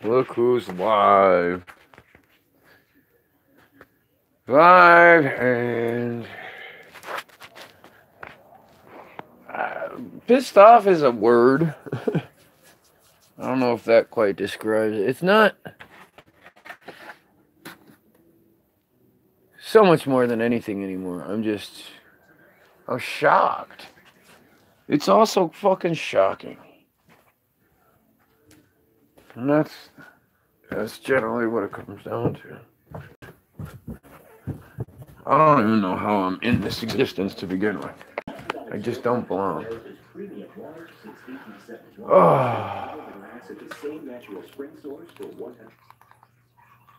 Look who's live. Live and... pissed off is a word. I don't know if that quite describes it. It's not so much more than anything anymore. I'm shocked. It's also fucking shocking. And that's generally what it comes down to. I don't even know how I'm in this existence to begin with. I just don't belong. Oh.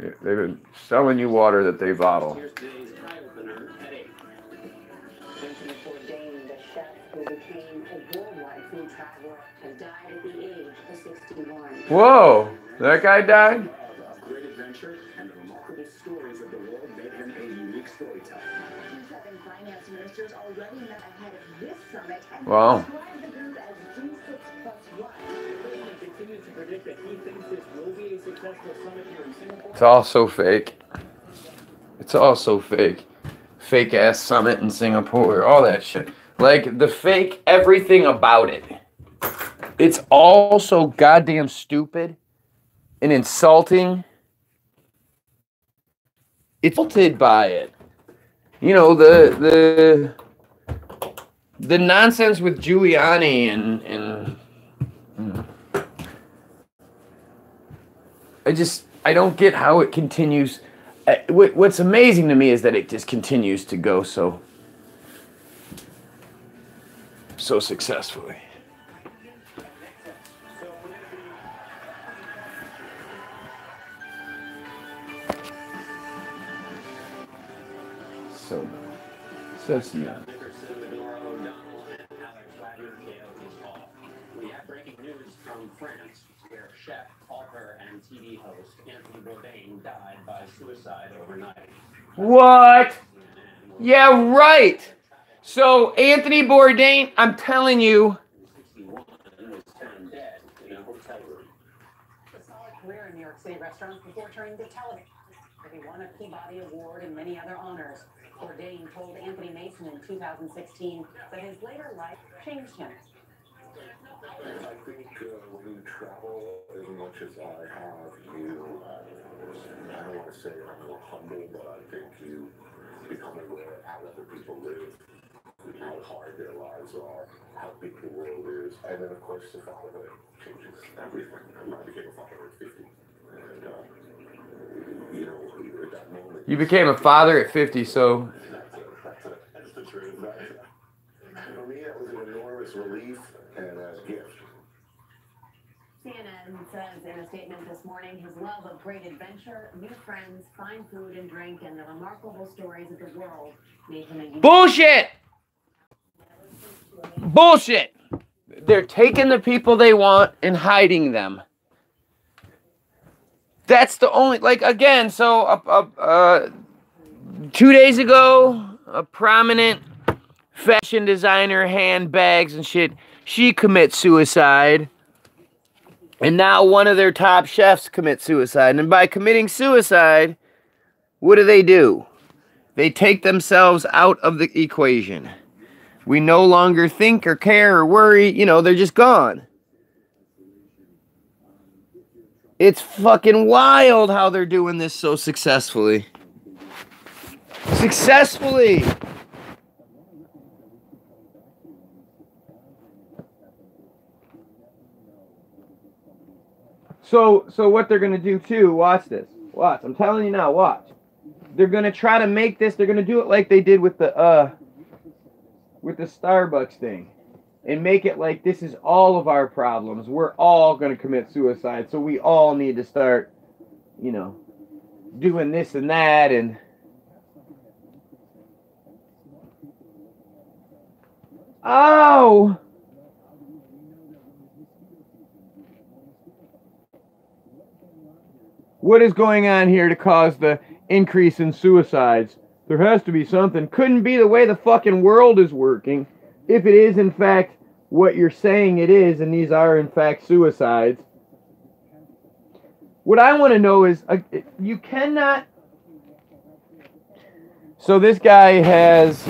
Yeah, they've been selling you water that they bottle. Whoa, that guy died? Great adventure and the remarkable stories of the world made him a unique storyteller. Finance ministers already met ahead of this summit and wow. described the group as G6+1. The president continues to predict that he thinks this will be a successful summit here in Singapore. It's all so fake. It's all so fake. Fake ass summit in Singapore, all that shit. Like the fake everything about it. It's all so goddamn stupid and insulting. It's insulted by it. You know, the nonsense with Giuliani and I don't get how it continues. What's amazing to me is that it just continues to go so successfully. So smart. We have breaking news from France, where chef, author, and TV host Anthony Bourdain died by suicide overnight. What? Yeah, right. So Anthony Bourdain, I'm telling you. A solid career in New York City restaurants before turning to television. He won a Peabody Award and many other honors. Bourdain told Anthony Mason in 2016 that his later life changed him. I think when you travel as much as I have, you, I don't want to say I'm more humble, but I think you become aware of how other people live, how hard their lives are, how big the world is. And then, of course, the fatherhood changes everything. I became a father at 50. And, you know, at that moment... You became a father at 50, so... That's the truth. For me, that was an enormous relief and a gift. CNN says in a statement this morning, his love of great adventure, new friends, fine food and drink, and the remarkable stories of the world made him a... Bullshit! Bullshit! They're taking the people they want and hiding them. That's the only... Like, again, so... 2 days ago, a prominent fashion designer, handbags and shit, she commits suicide. And now one of their top chefs commits suicide. And by committing suicide, what do? They take themselves out of the equation. We no longer think or care or worry. You know, they're just gone. It's fucking wild how they're doing this so successfully. Successfully! So what they're going to do too, watch this. Watch, I'm telling you now, watch. They're going to try to make this, they're going to do it like they did with the Starbucks thing. And make it like this is all of our problems. We're all going to commit suicide. So we all need to start, you know, doing this and that and... Oh! What is going on here to cause the increase in suicides? There has to be something. Couldn't be the way the fucking world is working. If it is, in fact, what you're saying it is, and these are, in fact, suicides. What I want to know is, you cannot. So this guy has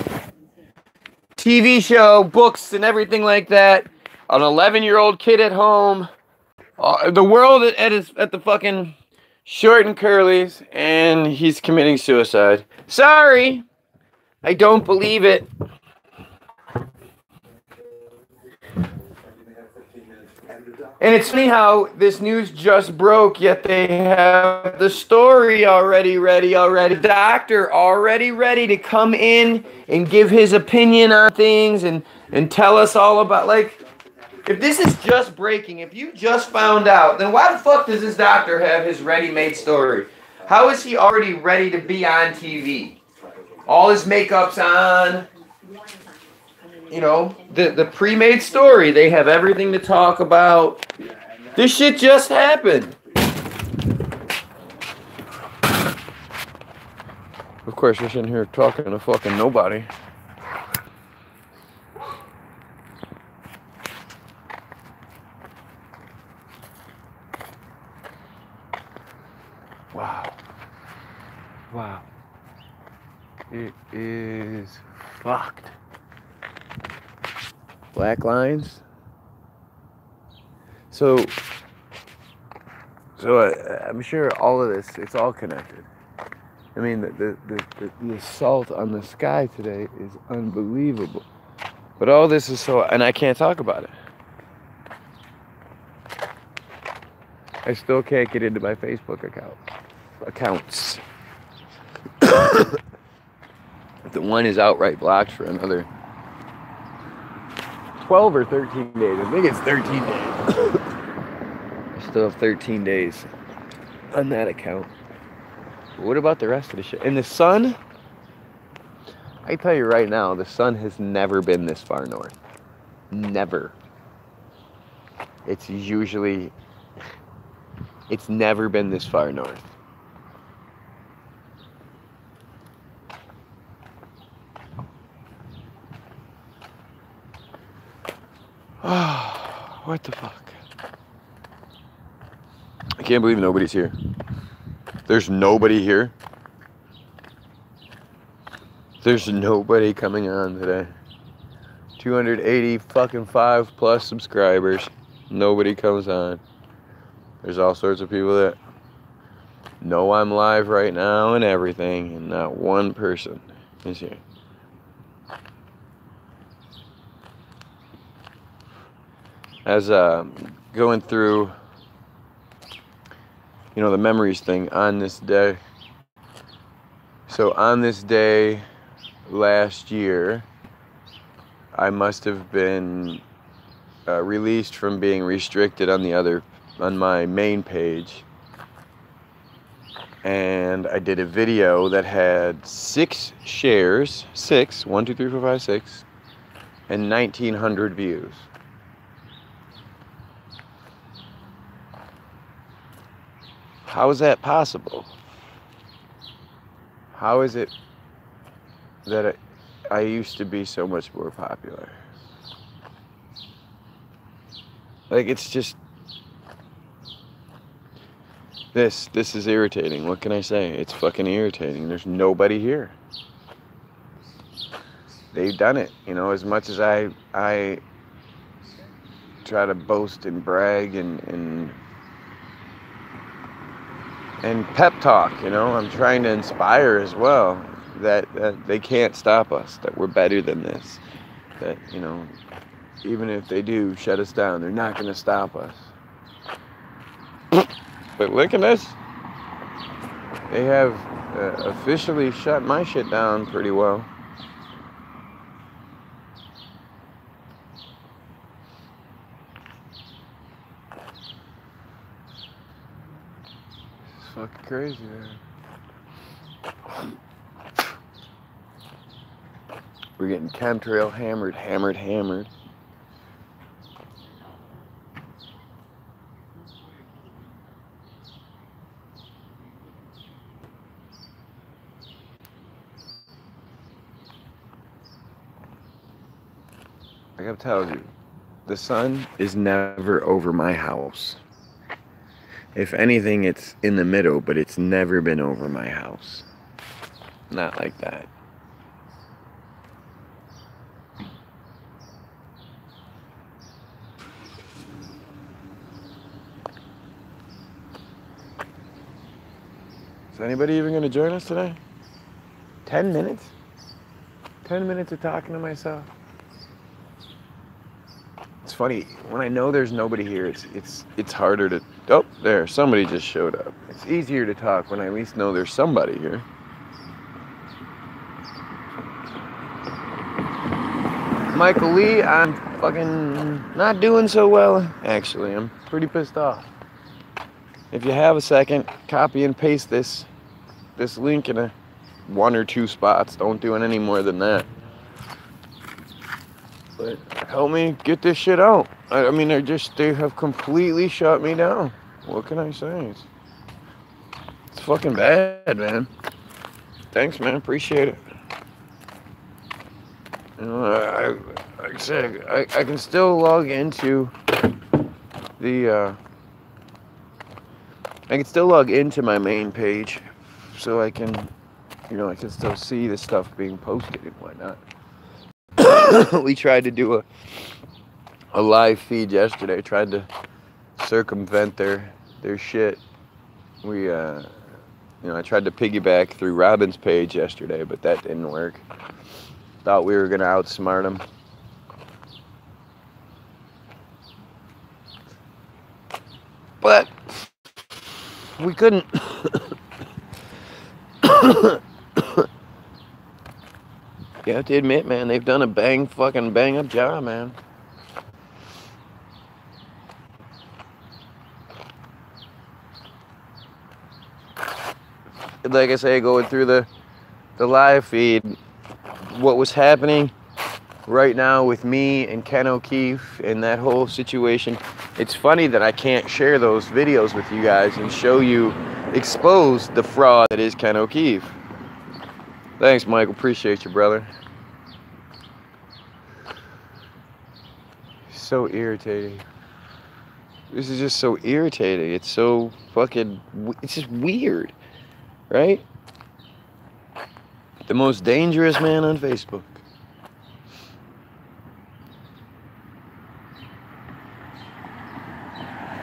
TV show, books, and everything like that. An 11-year-old kid at home. The world at the fucking short and curlies, and he's committing suicide. Sorry, I don't believe it. And it's funny how this news just broke, yet they have the story already ready. Doctor already ready to come in and give his opinion on things and tell us all about, like, if this is just breaking, if you just found out, then why the fuck does this doctor have his ready-made story? How is he already ready to be on TV? All his makeup's on. You know, the pre-made story. They have everything to talk about. This shit just happened. Of course, we're sitting here talking to fucking nobody. Wow. Wow. It is fucked. Black lines. So I'm sure all of this, it's all connected. I mean, the assault on the sky today is unbelievable. But all this is so, and I can't talk about it. I still can't get into my Facebook accounts. The one is outright blocked for another 12 or 13 days. I think it's 13 days. I still have 13 days on that account. But what about the rest of the shit? And the sun, I tell you right now, the sun has never been this far north. Never. It's never been this far north. What the fuck? I can't believe nobody's here. There's nobody here. There's nobody coming on today. 280 fucking 5+ subscribers. Nobody comes on. There's all sorts of people that know I'm live right now and everything, and not one person is here. As going through, you know, the memories thing on this day. So on this day last year, I must have been released from being restricted on my main page. And I did a video that had 6 shares, 1, 2, 3, 4, 5, 6, and 1,900 views. How is that possible? How is it that I used to be so much more popular? Like, it's just, this is irritating. What can I say? It's fucking irritating. There's nobody here. They've done it, you know, as much as I try to boast and brag and pep talk, you know. I'm trying to inspire as well that they can't stop us, that we're better than this, that, you know, even if they do shut us down, they're not going to stop us. But look at this. They have officially shut my shit down pretty well. Fucking crazy, man. We're getting chemtrail hammered. I gotta tell you, the sun is never over my house. If anything, it's in the middle, but it's never been over my house. Not like that. Is anybody even going to join us today? 10 minutes? 10 minutes of talking to myself. It's funny, when I know there's nobody here, it's harder to... Oh, there, somebody just showed up. It's easier to talk when I at least know there's somebody here. Michael Lee, I'm fucking not doing so well, actually. I'm pretty pissed off. If you have a second, copy and paste this link in one or two spots. Don't do it any more than that. But help me get this shit out. I mean, they have completely shut me down. What can I say? It's fucking bad, man. Thanks, man. Appreciate it. You know, like I said, I can still log into the, I can still log into my main page, so I can, you know, I can still see the stuff being posted and whatnot. We tried to do a live feed yesterday. Tried to circumvent their shit. We, you know, I tried to piggyback through Robin's page yesterday, but that didn't work. Thought we were gonna outsmart them. But we couldn't. You have to admit, man, they've done a bang up job, man. Like I say, going through the live feed, what was happening right now with me and Ken O'Keefe and that whole situation, it's funny that I can't share those videos with you guys and show you, expose the fraud that is Ken O'Keefe. Thanks, Michael. Appreciate you, brother. So irritating. This is just so irritating. It's so fucking... It's just weird. Right? The most dangerous man on Facebook.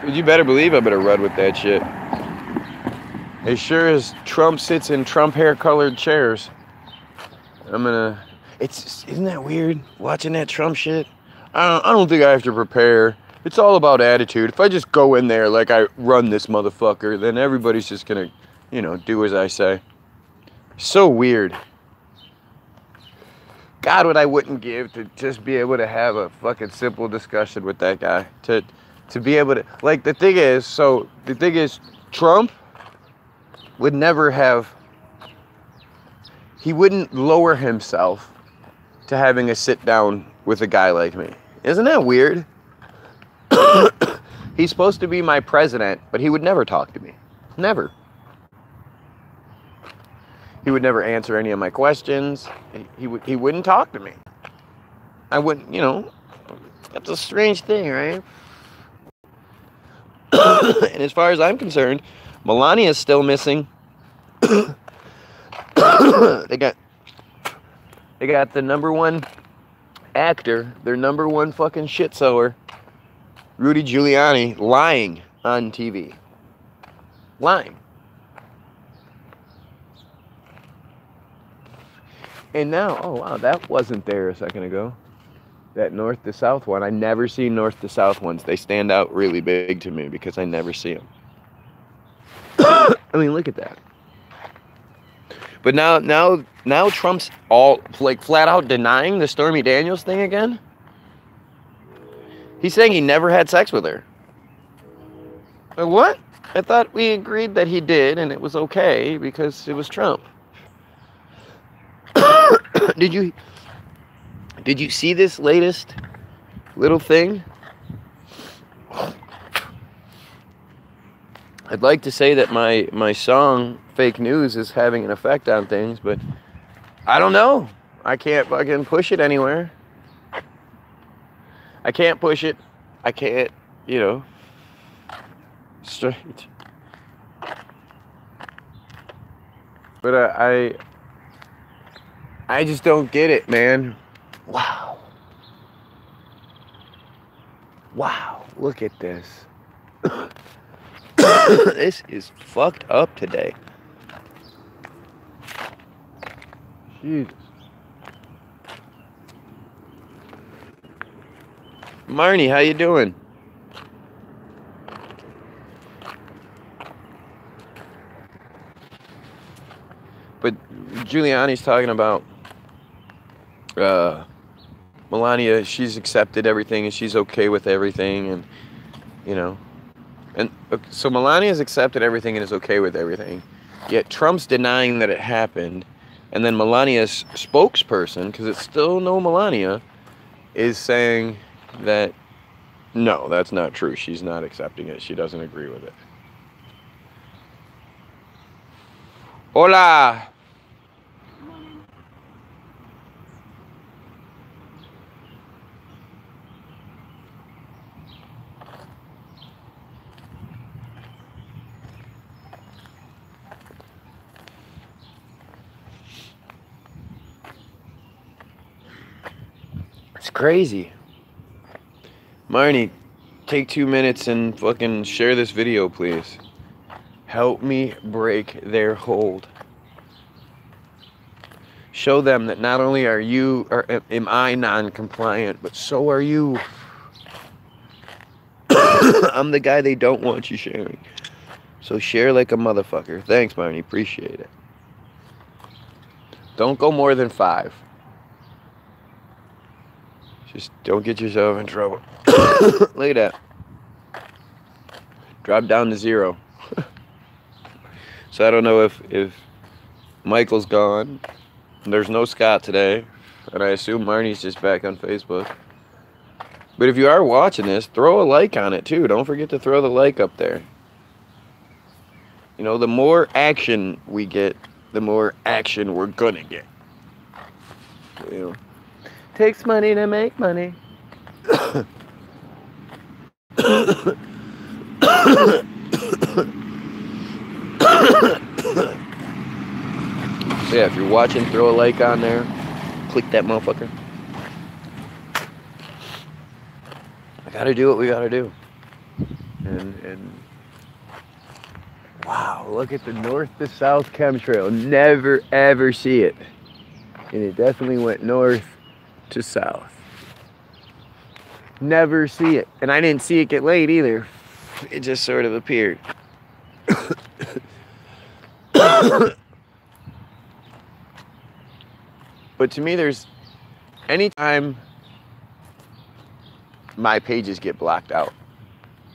But you better believe I better run with that shit. As sure as Trump sits in Trump hair-colored chairs, I'm gonna... Isn't that weird, watching that Trump shit? I don't think I have to prepare. It's all about attitude. If I just go in there like I run this motherfucker, then everybody's just gonna, you know, do as I say. So weird. God, what I wouldn't give to just be able to have a fucking simple discussion with that guy. To be able to... Like, the thing is, Trump would never have... He wouldn't lower himself to having a sit down with a guy like me. Isn't that weird? He's supposed to be my president, but he would never talk to me. Never. He would never answer any of my questions. He wouldn't talk to me. I wouldn't, you know, that's a strange thing, right? And as far as I'm concerned, Melania is still missing. They got the #1 actor, their #1 fucking shit sower, Rudy Giuliani, lying on TV. Lying. And now, oh wow, that wasn't there a second ago. That north to south one. I never see north to south ones. They stand out really big to me because I never see them. I mean, look at that. But now Trump's all like flat out denying the Stormy Daniels thing again. He's saying he never had sex with her. Like, what? I thought we agreed that he did and it was okay because it was Trump. Did you see this latest little thing? I'd like to say that my song Fake News is having an effect on things, but I don't know. I can't fucking push it anywhere. I can't push it. I can't, you know, straight. But I just don't get it, man. Wow. Wow, look at this. This is fucked up today. Jesus. Marnie, how you doing? But Giuliani's talking about Melania. She's accepted everything and she's okay with everything, and you know, and so Melania's accepted everything and is okay with everything. Yet Trump's denying that it happened, and then Melania's spokesperson, because it's still no Melania, is saying that no, that's not true. She's not accepting it. She doesn't agree with it. Hola. It's crazy. Marnie, take 2 minutes and fucking share this video, please. Help me break their hold. Show them that not only are you, or am I non-compliant, but so are you. I'm the guy they don't want you sharing. So share like a motherfucker. Thanks, Marnie. Appreciate it. Don't go more than 5. Just don't get yourself in trouble. Look at that. Drop down to 0. So I don't know if Michael's gone. There's no Scott today. And I assume Marnie's just back on Facebook. But if you are watching this, throw a like on it too. Don't forget to throw the like up there. You know, the more action we get, the more action we're gonna get. You know. Takes money to make money. So yeah, if you're watching, throw a like on there. Click that motherfucker. I gotta do what we gotta do. And wow, look at the north to south chemtrail. Never ever see it. And it definitely went north to south. Never see it. And I didn't see it get laid either. It just sort of appeared. But to me, there's anytime my pages get blocked out,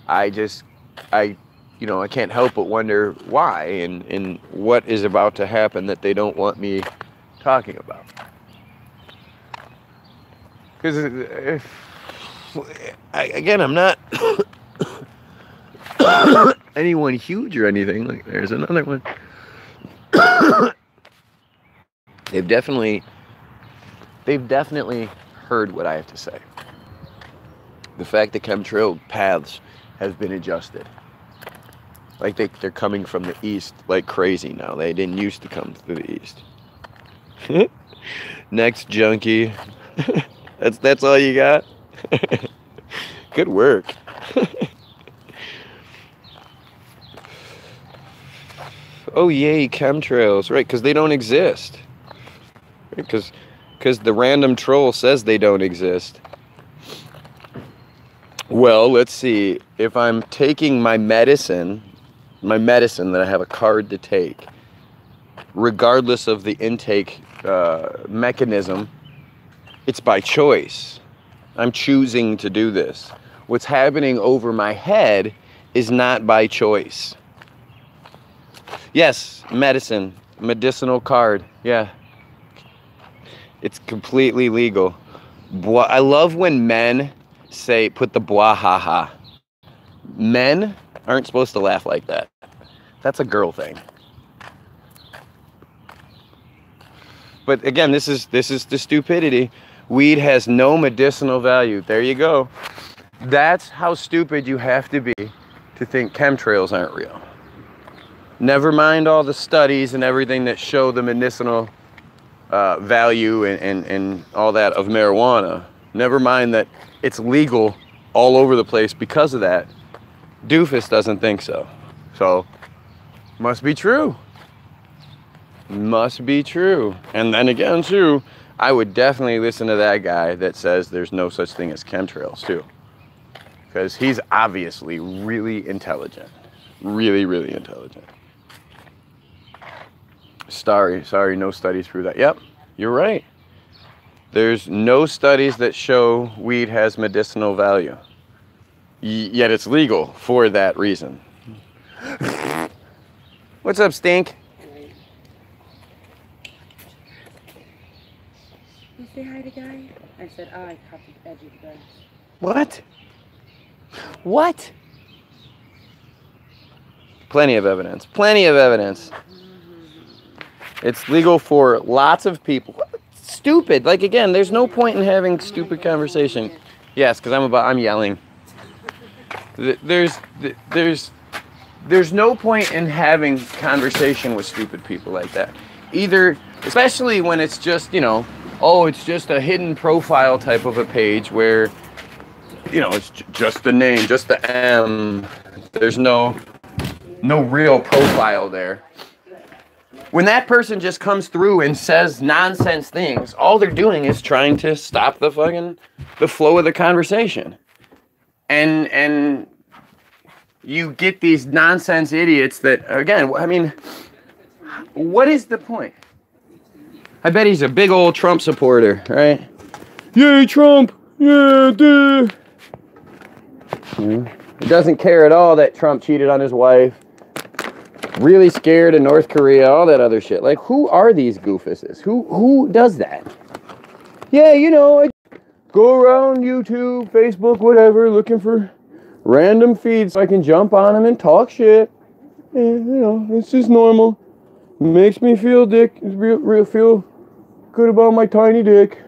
I can't help but wonder why and what is about to happen that they don't want me talking about. Because again, I'm not anyone huge or anything. Like, there's another one. They've definitely heard what I have to say. The fact that chemtrail paths has been adjusted. Like they're coming from the east like crazy now. They didn't used to come through the east. Next, junkie. That's all you got? Good work. Oh yay, chemtrails, right? Because they don't exist. Because the random troll says they don't exist. Well, let's see. If I'm taking my medicine that I have a card to take, regardless of the intake mechanism, it's by choice. I'm choosing to do this. What's happening over my head is not by choice. Yes, medicine, medicinal card, yeah. It's completely legal. I love when men say, put the bwahaha. Men aren't supposed to laugh like that. That's a girl thing. But again, this is the stupidity. Weed has no medicinal value. There you go. That's how stupid you have to be to think chemtrails aren't real. Never mind all the studies and everything that show the medicinal value and all that of marijuana. Never mind that it's legal all over the place because of that. Doofus doesn't think so. So, must be true. Must be true. And then again, too, I would definitely listen to that guy that says there's no such thing as chemtrails, too. Because he's obviously really intelligent. Really, really intelligent. Sorry, no studies prove that. Yep, you're right. There's no studies that show weed has medicinal value. Yet it's legal for that reason. What's up, Stink? You say hi to Guy? I said, oh, I caught the edge of the grass. What? What? Plenty of evidence. Plenty of evidence. It's legal for lots of people. Stupid. Like, again, there's no point in having stupid conversation. Yes, because I'm yelling. There's no point in having conversation with stupid people like that. Either, especially when it's just, you know, oh, it's just a hidden profile type of a page where, you know, it's just the name, just the M. There's no real profile there. When that person just comes through and says nonsense things, all they're doing is trying to stop the flow of the conversation. And you get these nonsense idiots that, again, I mean, what is the point? I bet he's a big old Trump supporter, right? Yay, Trump! Yeah, duh! He doesn't care at all that Trump cheated on his wife. Really scared of North Korea, all that other shit. Like, who are these goofuses? Who does that? Yeah, you know, I go around YouTube, Facebook, whatever, looking for random feeds so I can jump on them and talk shit. And, you know, it's just normal. Makes me feel feel good about my tiny dick.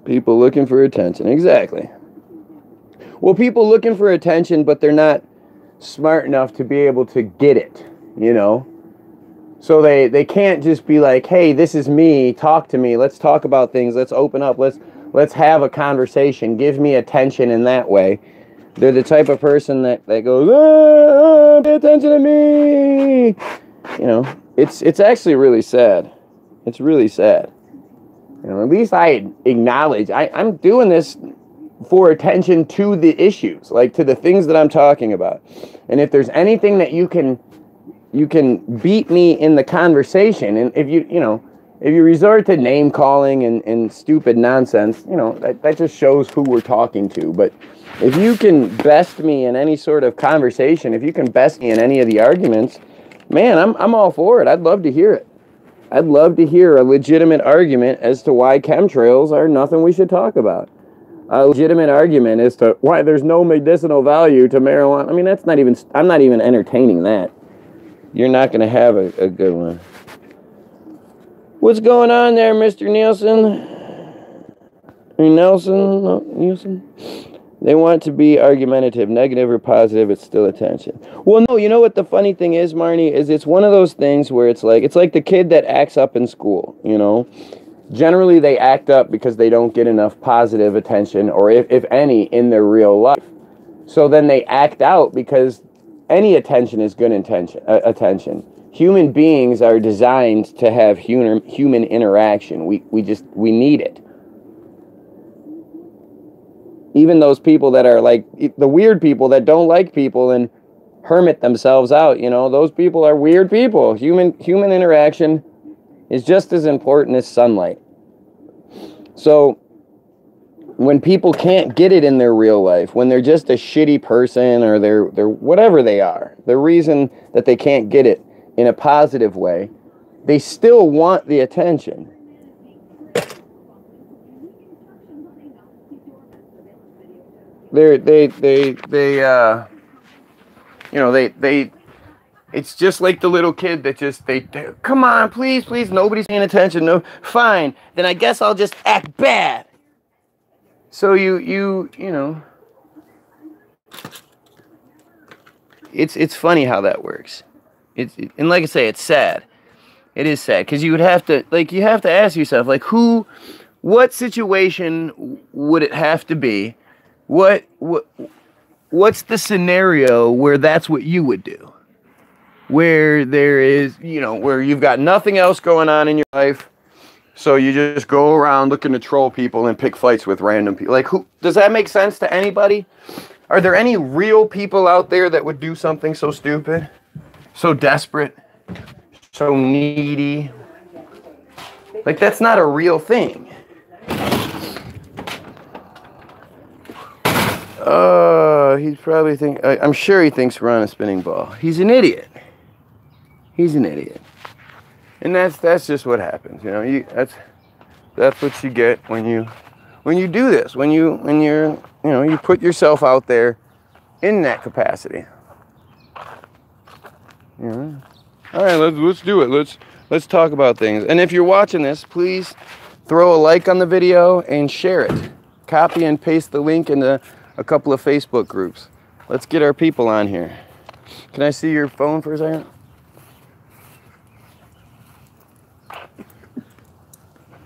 People looking for attention, exactly. Well, people looking for attention, but they're not smart enough to be able to get it, you know? So they can't just be like, hey, this is me, talk to me, let's talk about things, let's open up, let's have a conversation, give me attention in that way. They're the type of person that goes, pay attention to me. You know, it's actually really sad. It's really sad. You know, at least I acknowledge, I'm doing this for attention to the issues, like to the things that I'm talking about. And if there's anything that you can beat me in the conversation, and if you resort to name calling and stupid nonsense, you know, that just shows who we're talking to. But if you can best me in any sort of conversation, if you can best me in any of the arguments, man, I'm all for it. I'd love to hear it. I'd love to hear a legitimate argument as to why chemtrails are nothing we should talk about. A legitimate argument as to why there's no medicinal value to marijuana. I mean, I'm not even entertaining that. You're not going to have a good one. What's going on there, Mr. Nielsen? Nelson? No, Nielsen? They want to be argumentative, negative or positive, it's still attention. Well, no, you know what the funny thing is, Marnie, is it's one of those things where it's like the kid that acts up in school, you know? Generally, they act up because they don't get enough positive attention, or if any, in their real life. So then they act out because any attention is good attention. Human beings are designed to have human interaction. We need it. Even those people that are like the weird people that don't like people and hermit themselves out, you know, those people are weird people. Human interaction is just as important as sunlight. So when people can't get it in their real life, when they're just a shitty person or they're whatever they are, the reason that they can't get it in a positive way, they still want the attention. It's just like the little kid that they come on, please, nobody's paying attention. No, fine, then I guess I'll just act bad. So you know, it's funny how that works. And like I say, it's sad. It is sad because you have to ask yourself, like, what situation would it have to be? What's the scenario where that's what you would do? Where there is, where you've got nothing else going on in your life, so you just go around looking to troll people and pick fights with random people. Like, does that make sense to anybody? Are there any real people out there that would do something so stupid, so desperate, so needy? Like, that's not a real thing. He's probably I'm sure he thinks we're on a spinning ball. He's an idiot. He's an idiot. And that's just what happens, that's what you get when you do this, when you put yourself out there in that capacity. All right, let's do it. Let's talk about things. And if you're watching this, please throw a like on the video and share it. Copy and paste the link into a couple of Facebook groups. Let's get our people on here. Can I see your phone for a second?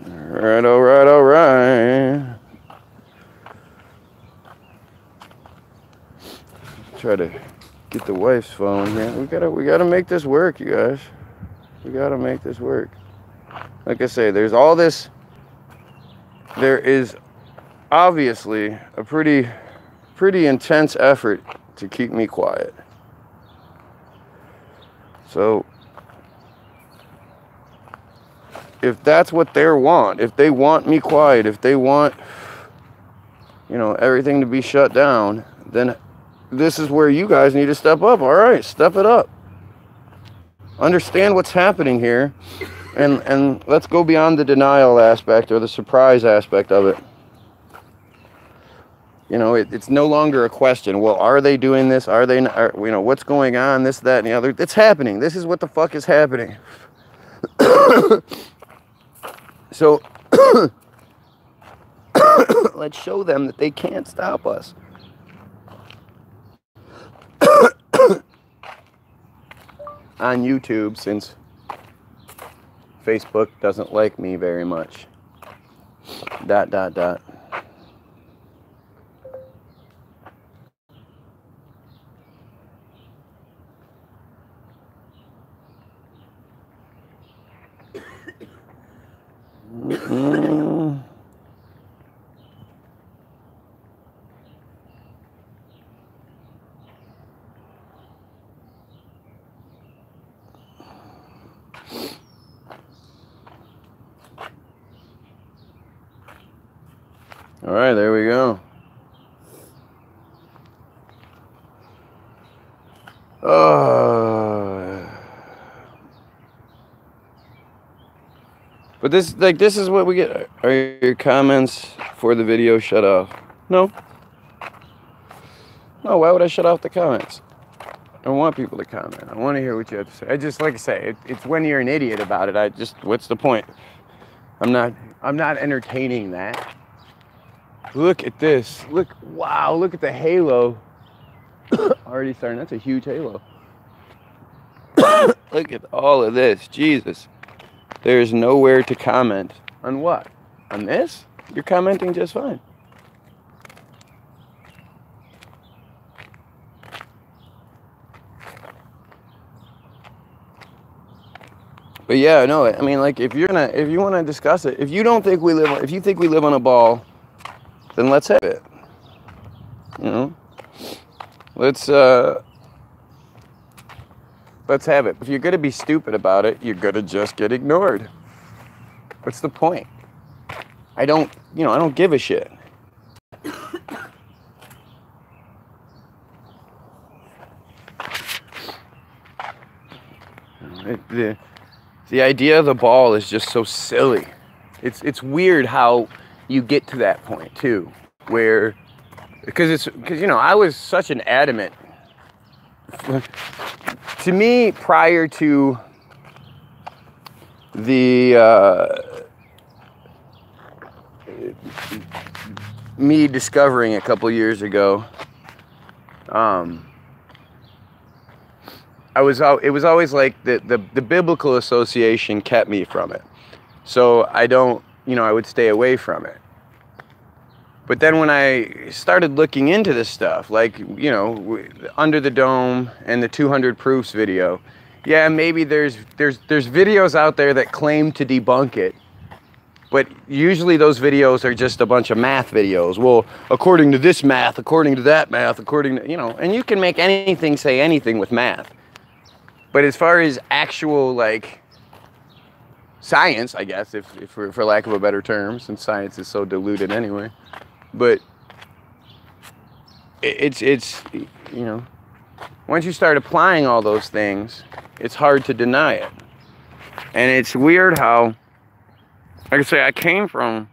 All right. Try to get the wife's phone here. We gotta make this work, you guys. We gotta make this work. Like I say, there's all this. There is obviously a pretty intense effort to keep me quiet. So if that's what they want, if they want me quiet, if they want, everything to be shut down, then this is where you guys need to step up. All right, step it up. Understand what's happening here, and let's go beyond the denial aspect or the surprise aspect of it. It's no longer a question. Well, are they doing this? Are they not? What's going on? This, that, and the other. It's happening. This is what the fuck is happening. So let's show them that they can't stop us. On YouTube, since Facebook doesn't like me very much. ... All right, there we go. But this is what we get. Are your comments for the video shut off? No. No, why would I shut off the comments? I want people to comment. I want to hear what you have to say. I just, like I say, it's when you're an idiot about it. What's the point? I'm not entertaining that. Look at this. Wow, look at the halo. Already starting, that's a huge halo. Look at all of this, Jesus. There's nowhere to comment. On what? On this? You're commenting just fine. But yeah, no, I mean, like, if you want to discuss it, if you think we live on a ball, then let's have it. Let's have it. If you're gonna be stupid about it, you're gonna just get ignored. What's the point? I don't give a shit. The idea of the ball is just so silly. It's weird how you get to that point too, where because I was such an adamant. To me, prior to the me discovering a couple years ago, it was always like the biblical association kept me from it. So I don't, I would stay away from it. But then when I started looking into this stuff, like, Under the Dome and the 200 Proofs video, yeah, maybe there's videos out there that claim to debunk it. But usually those videos are just a bunch of math videos. Well, according to this math, according to that math, according to, and you can make anything say anything with math. But as far as actual, like, science, I guess, if for lack of a better term, since science is so diluted anyway. But it's once you start applying all those things, it's hard to deny it. And it's weird how, like I say, I came from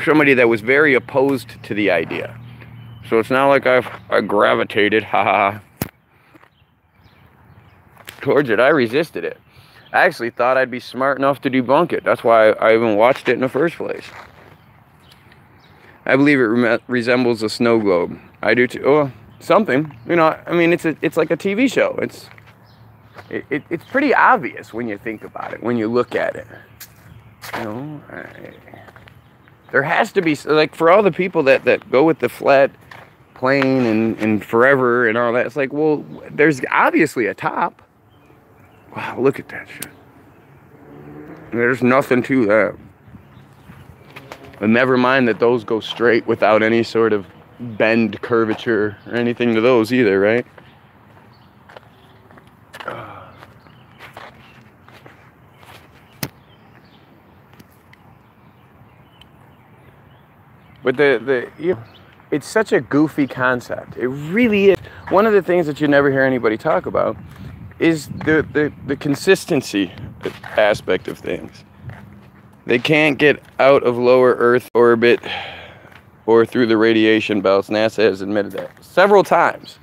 somebody that was very opposed to the idea. So it's not like I gravitated, towards it. I resisted it. I actually thought I'd be smart enough to debunk it. That's why I even watched it in the first place. I believe it resembles a snow globe. I do too. Oh, something. I mean, it's like a TV show. It's pretty obvious when you think about it, when you look at it. There has to be, like, for all the people that go with the flat plane and forever and all that, it's like, well, there's obviously a top. Wow, look at that shit. There's nothing to that. And never mind that those go straight without any sort of bend, curvature, or anything to those either, right? But it's such a goofy concept. It really is. One of the things that you never hear anybody talk about is the consistency aspect of things. They can't get out of lower Earth orbit or through the radiation belts. NASA has admitted that several times.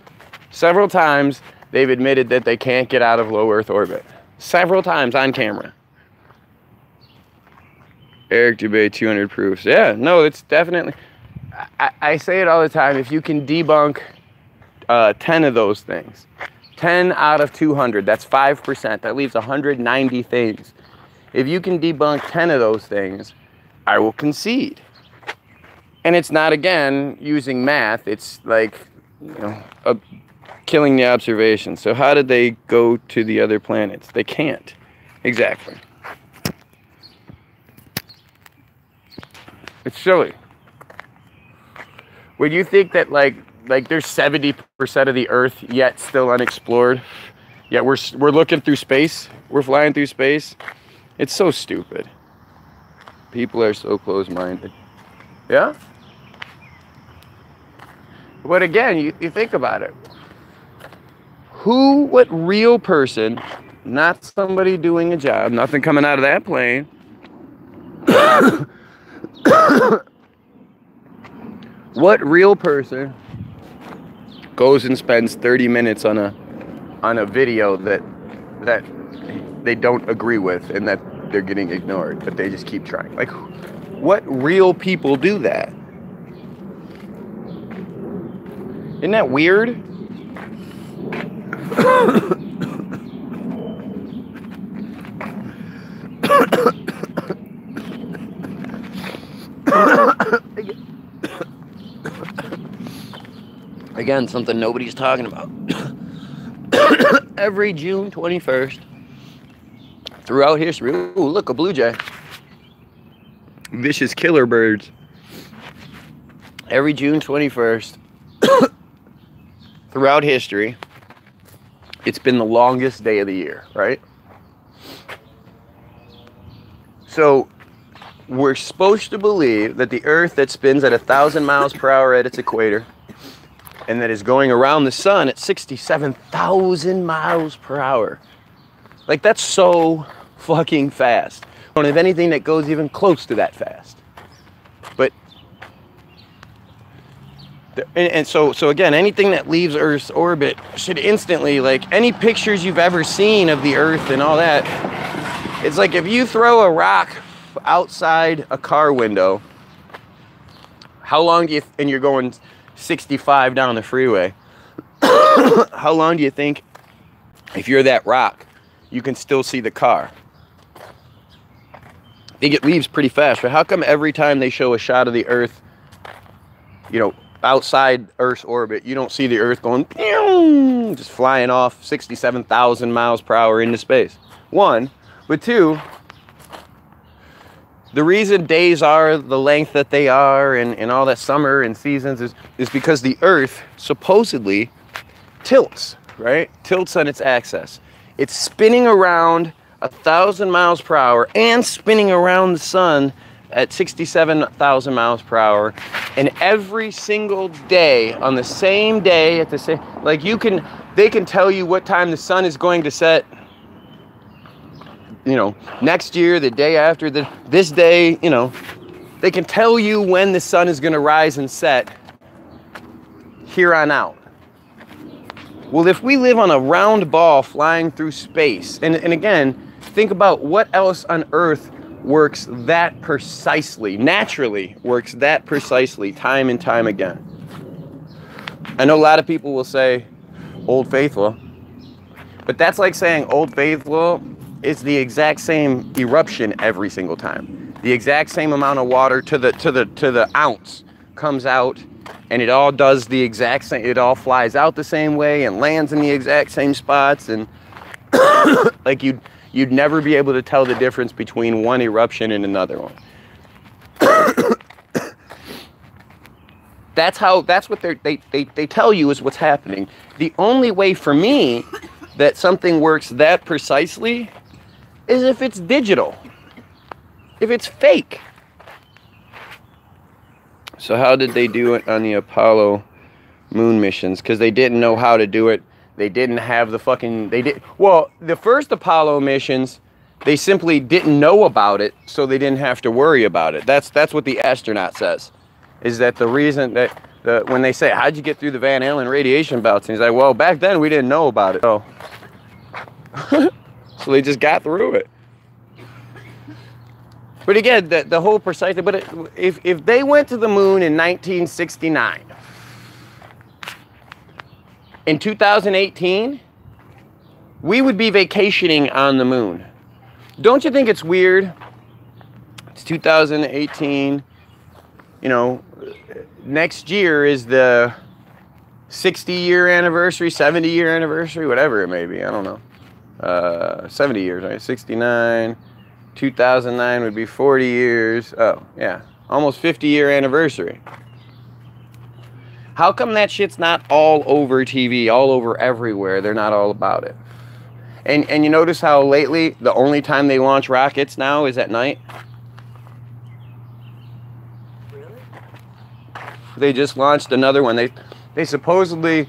Several times they've admitted that they can't get out of low Earth orbit. Several times on camera. Eric Dubay, 200 Proofs. Yeah, no, it's definitely... I say it all the time. If you can debunk 10 of those things, 10 out of 200, that's 5%. That leaves 190 things. If you can debunk 10 of those things, I will concede. And it's not, again, using math. It's like, killing the observation. So how did they go to the other planets? They can't. Exactly. It's silly. Would you think that, like there's 70% of the Earth yet still unexplored? Yet we're looking through space. We're flying through space. It's so stupid. People are so close-minded. Yeah? But again, you think about it. What real person, not somebody doing a job, nothing coming out of that plane, what real person goes and spends 30 minutes on a video that they don't agree with and that they're getting ignored, but they just keep trying? Like, what real people do that? Isn't that weird? Again, something nobody's talking about. Every June 21st, throughout history, ooh, look, a blue jay. Vicious killer birds. Every June 21st, throughout history, it's been the longest day of the year, right? So we're supposed to believe that the Earth that spins at 1,000 miles per hour at its equator and that is going around the sun at 67,000 miles per hour. Like, that's so fucking fast. I don't have anything that goes even close to that fast. But, and so again, anything that leaves Earth's orbit should instantly, like, any pictures you've ever seen of the Earth and all that, it's like if you throw a rock outside a car window, how long do you, and you're going 65 down the freeway, how long do you think, if you're that rock, you can still see the car? I think it leaves pretty fast, right? How come every time they show a shot of the Earth, you know, outside Earth's orbit, you don't see the Earth going, just flying off 67,000 miles per hour into space? One, but two, the reason days are the length that they are and all that summer and seasons is because the Earth supposedly tilts, right? Tilts on its axis. It's spinning around 1,000 miles per hour and spinning around the sun at 67,000 miles per hour. And every single day, on the same day, at the same, like they can tell you what time the sun is going to set, you know, next year, the day after, this day, you know, they can tell you when the sun is going to rise and set here on out. Well, if we live on a round ball flying through space, and again, think about what else on Earth works that precisely, naturally works that precisely, time and time again. I know a lot of people will say Old Faithful, but that's like saying Old Faithful is the exact same eruption every single time. The exact same amount of water to the ounce comes out, and it all does the exact same, it all flies out the same way and lands in the exact same spots, and like you'd never be able to tell the difference between one eruption and another one. That's what they tell you is what's happening. The only way for me that something works that precisely is if it's digital, if it's fake. So how did they do it on the Apollo moon missions? Because they didn't know how to do it. They didn't have the fucking, well, the first Apollo missions, they simply didn't know about it, so they didn't have to worry about it. That's what the astronaut says, is that the reason that, when they say, how'd you get through the Van Allen radiation belts? And he's like, well, back then we didn't know about it. So, so they just got through it. But again, the whole precise, but if they went to the moon in 1969, in 2018, we would be vacationing on the moon. Don't you think it's weird? It's 2018, you know, next year is the 60-year anniversary, 70-year anniversary, whatever it may be, I don't know. 70 years, right? 69, 2009 would be 40 years. Oh, yeah, almost 50-year anniversary. How come that shit's not all over TV, all over everywhere? They're not all about it. And you notice how lately, the only time they launch rockets now is at night? Really? They just launched another one. They supposedly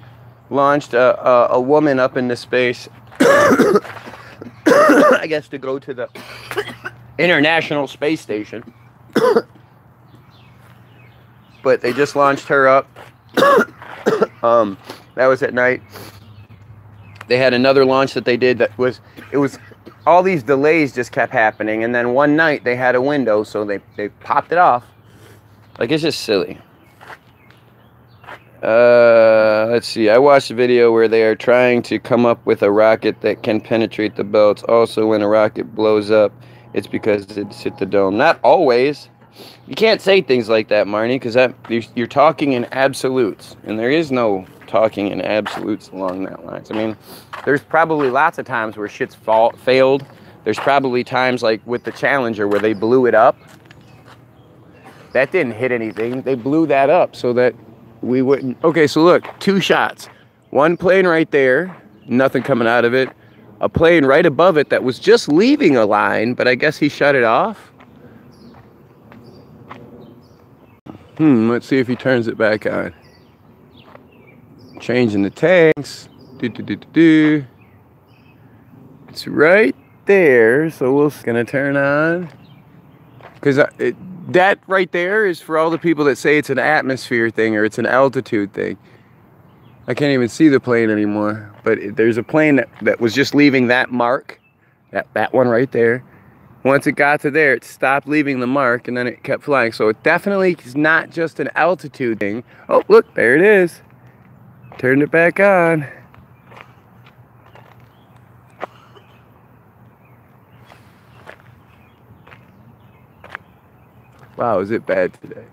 launched a woman up into space, I guess, to go to the International Space Station. But they just launched her up. That was at night. They had another launch that they did that was, all these delays just kept happening, and then one night they had a window, so they popped it off. Like, it's just silly. Let's see, I watched a video where they are trying to come up with a rocket that can penetrate the belts. Also, when a rocket blows up, it's because it's hit the dome. Not always. You can't say things like that, Marnie, because you're talking in absolutes, and there is no talking in absolutes along that lines. I mean, there's probably lots of times where shit's failed. There's probably times like with the Challenger where they blew it up. That didn't hit anything. They blew that up so that we wouldn't. Okay, so look, 2 shots. One plane right there, nothing coming out of it. A plane right above it that was just leaving a line, but I guess he shut it off. Let's see if he turns it back on. Changing the tanks. It's right there, so we're gonna turn on. Because that right there is for all the people that say it's an atmosphere thing or it's an altitude thing. I can't even see the plane anymore, but there's a plane that was just leaving that mark, that one right there. Once it got to there, it stopped leaving the mark, and then it kept flying. So it definitely is not just an altitude thing. Oh, look, there it is. Turn it back on. Wow, is it bad today?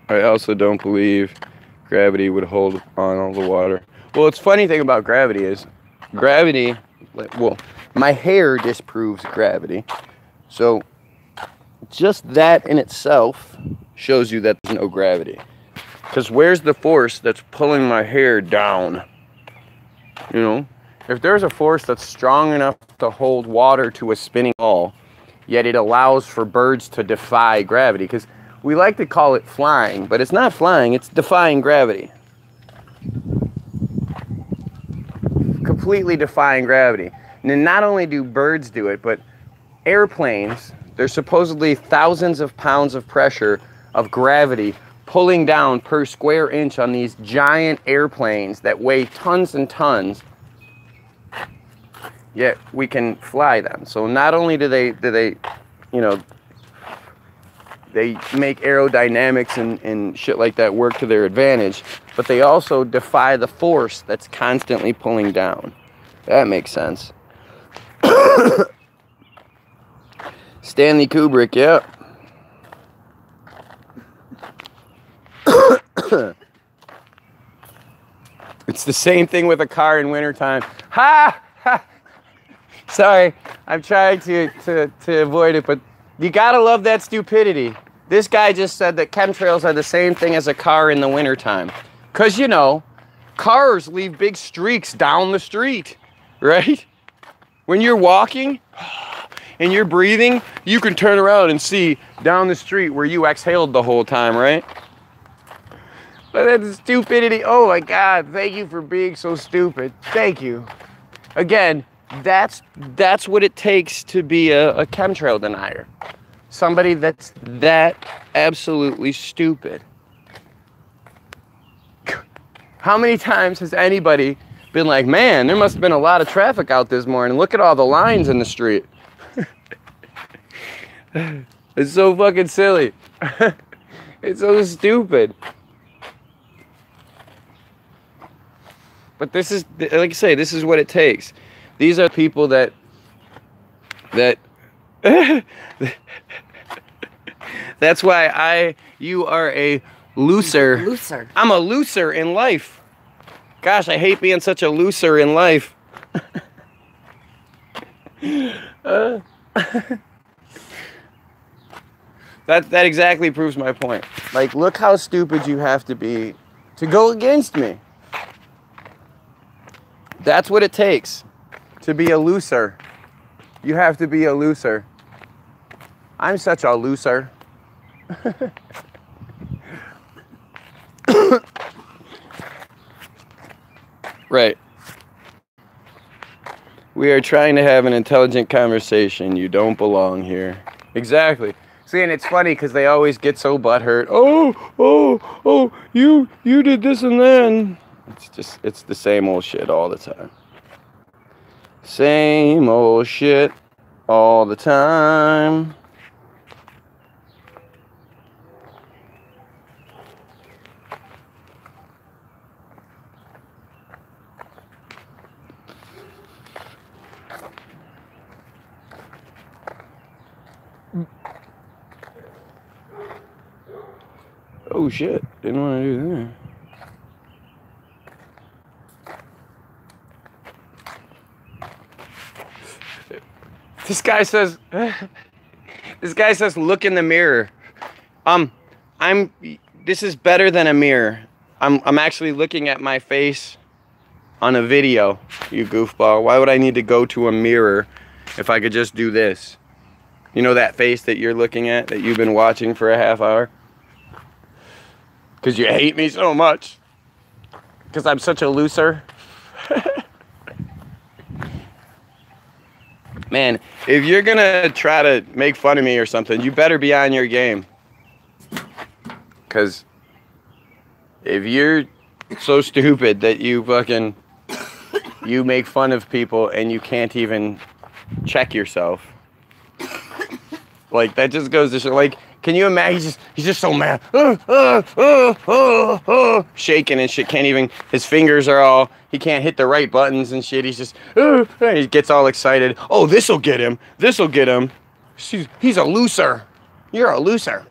I also don't believe gravity would hold on all the water. Well, it's funny thing about gravity is gravity, well, my hair disproves gravity. So just that in itself shows you that there's no gravity. Because where's the force that's pulling my hair down? You know, if there's a force that's strong enough to hold water to a spinning ball, yet it allows for birds to defy gravity, because we like to call it flying, but it's not flying, it's defying gravity. Completely defying gravity. And then not only do birds do it, but airplanes, there's supposedly thousands of pounds of pressure of gravity pulling down per square inch on these giant airplanes that weigh tons and tons, yet we can fly them. So not only do they you know, they make aerodynamics and shit like that work to their advantage, but they also defy the force that's constantly pulling down. That makes sense. Stanley Kubrick, yep. It's the same thing with a car in wintertime. Ha! Ha! Sorry, I'm trying to avoid it, but you gotta love that stupidity. This guy just said that chemtrails are the same thing as a car in the wintertime. Because, you know, cars leave big streaks down the street, right? When you're walking and you're breathing, you can turn around and see down the street where you exhaled the whole time, right? But that's stupidity. Oh my God, thank you for being so stupid. Thank you. Again, that's what it takes to be a chemtrail denier. Somebody that's that absolutely stupid. How many times has anybody been like, man, there must have been a lot of traffic out this morning. Look at all the lines in the street. It's so fucking silly. It's so stupid. But this is, like I say, this is what it takes. These are people that that's why you are a loser. Loser. I'm a loser in life. Gosh, I hate being such a loser in life. That exactly proves my point. Like, look how stupid you have to be to go against me. That's what it takes to be a loser. You have to be a loser. I'm such a loser. Right. We are trying to have an intelligent conversation. You don't belong here. Exactly. See, and it's funny because they always get so butthurt. Oh, you did this and then. It's the same old shit all the time. Same old shit all the time. Oh shit, didn't want to do that. This guy says, look in the mirror. This is better than a mirror. I'm actually looking at my face on a video, you goofball. Why would I need to go to a mirror if I could just do this? You know that face that you're looking at, that you've been watching for a half hour? Because you hate me so much. Because I'm such a loser. Man, if you're gonna try to make fun of me or something, you better be on your game. Because if you're so stupid that you make fun of people and you can't even check yourself, like, that just goes to show, like, Can you imagine? He's just so mad. Shaking and shit. Can't even, his fingers are all, he can't hit the right buttons and shit. He's just, he gets all excited. Oh, this'll get him. This'll get him. He's a loser. You're a loser.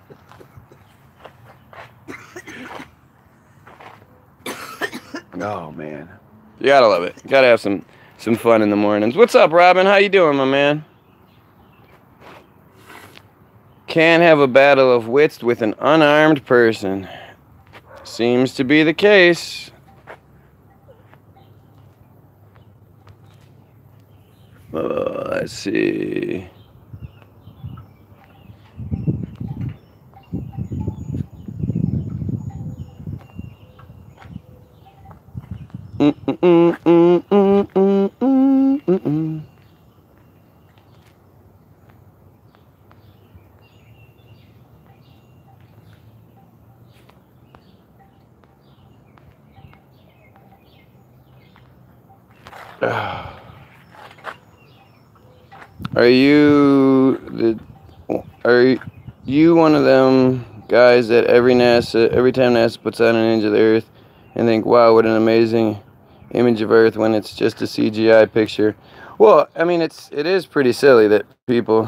Oh, man. You gotta love it. You gotta have some fun in the mornings. What's up, Robin? How you doing, my man? Can't have a battle of wits with an unarmed person. Seems to be the case. Let's see. Are you one of them guys that every time NASA puts out an image of the Earth and think, wow, what an amazing image of Earth when it's just a CGI picture? Well, I mean, it is pretty silly that people,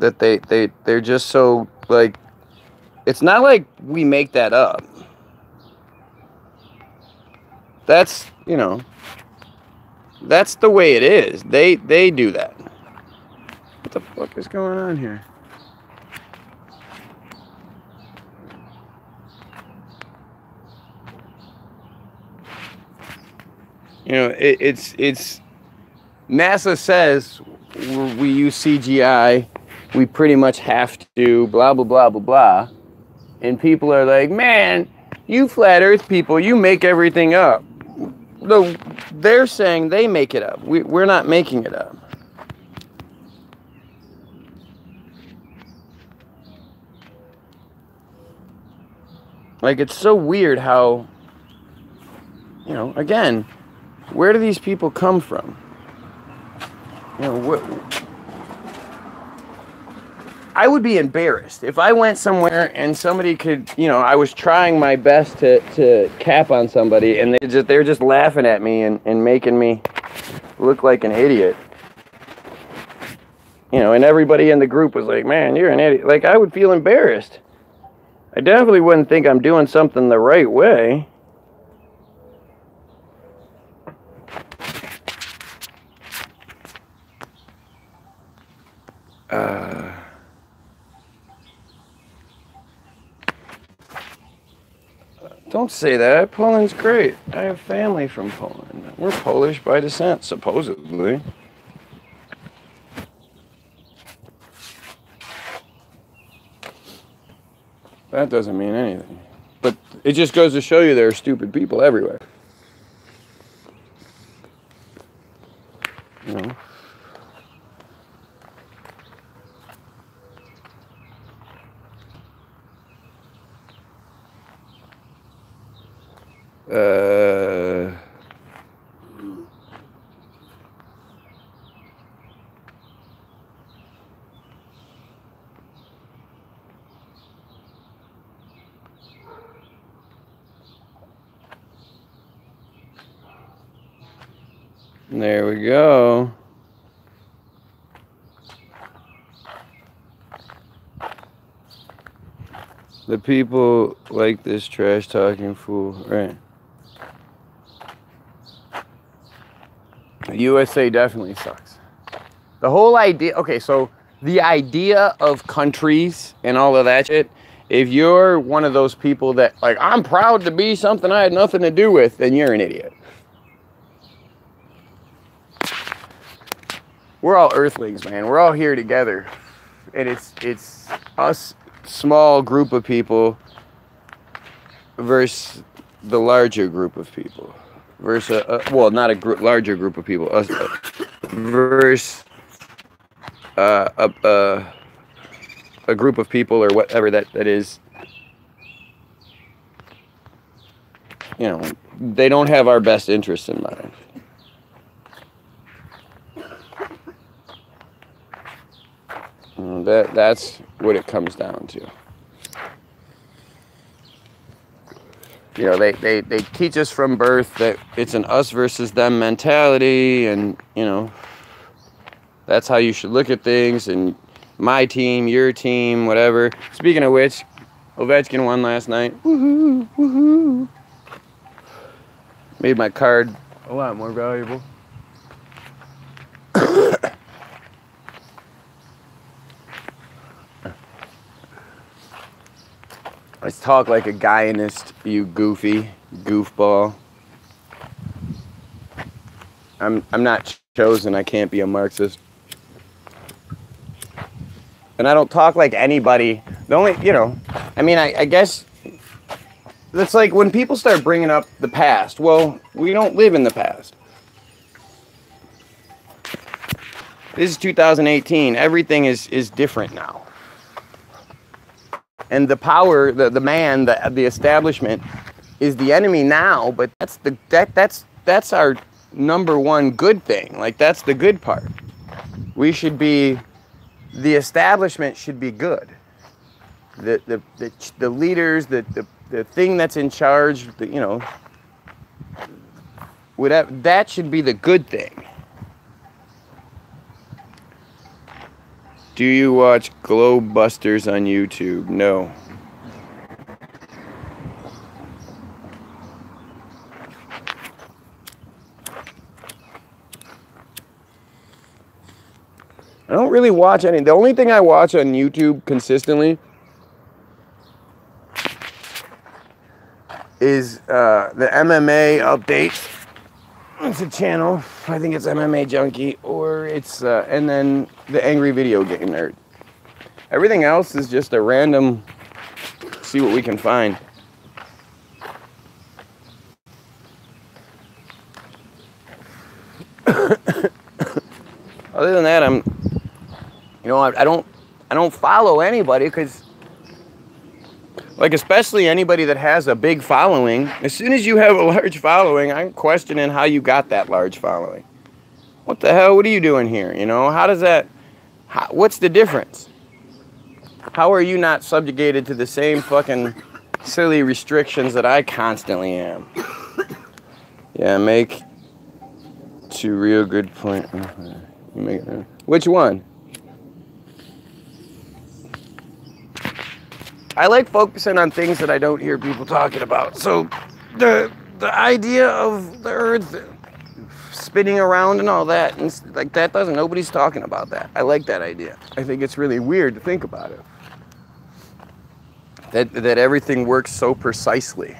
that they're just so, like, it's not like we make that up. That's, you know, that's the way it is. They do that. What the fuck is going on here? You know, it's NASA says we use CGI. We pretty much have to, blah, blah, blah, blah, blah. And people are like, man, you flat earth people, you make everything up. No, they're saying they make it up. We're not making it up. Like, it's so weird how, you know, again, where do these people come from? You know, I would be embarrassed if I went somewhere and somebody could, you know, I was trying my best to cap on somebody and they're just laughing at me and making me look like an idiot. You know, and everybody in the group was like, man, you're an idiot. Like, I would feel embarrassed. I definitely wouldn't think I'm doing something the right way. Don't say that. Poland's great. I have family from Poland. We're Polish by descent, supposedly. That doesn't mean anything. But it just goes to show you there are stupid people everywhere. You know? There we go. The people like this trash talking fool, right? USA definitely sucks. The whole idea, okay, so the idea of countries and all of that shit, if you're one of those people that, like, I'm proud to be something I had nothing to do with, then you're an idiot. We're all earthlings, man. We're all here together. And it's us, small group of people, versus the larger group of people. Versus, well, not a larger group of people. Us, versus a group of people or whatever that is. You know, they don't have our best interests in mind. That's what it comes down to. You know, they teach us from birth that it's an us versus them mentality, and, you know, that's how you should look at things, and my team, your team, whatever. Speaking of which, Ovechkin won last night. Woohoo, woohoo. Made my card a lot more valuable. Let's talk like a Guyanist, you goofy goofball. I'm not chosen. I can't be a Marxist. And I don't talk like anybody. The only, you know, I mean, I guess that's like when people start bringing up the past. Well, we don't live in the past. This is 2018. Everything is different now. And the power, the man, the establishment is the enemy now, but that's our number one good thing. Like, that's the good part. We should be, the establishment should be good. The leaders, the thing that's in charge, you know, whatever, that should be the good thing. Do you watch Globebusters on YouTube? No. I don't really watch any. The only thing I watch on YouTube consistently is the MMA updates. It's a channel. I think it's MMA Junkie, or it's and then the Angry Video Game Nerd. Everything else is just a random, see what we can find. Other than that, I don't follow anybody, because, like, especially anybody that has a big following. As soon as you have a large following, I'm questioning how you got that large following. What the hell? What are you doing here? You know, how does that, what's the difference? How are you not subjugated to the same fucking silly restrictions that I constantly am? Yeah, make two real good point. Which one? I like focusing on things that I don't hear people talking about. So the idea of the earth spinning around and all that, and like that, nobody's talking about that. I like that idea. I think it's really weird to think about it. That everything works so precisely.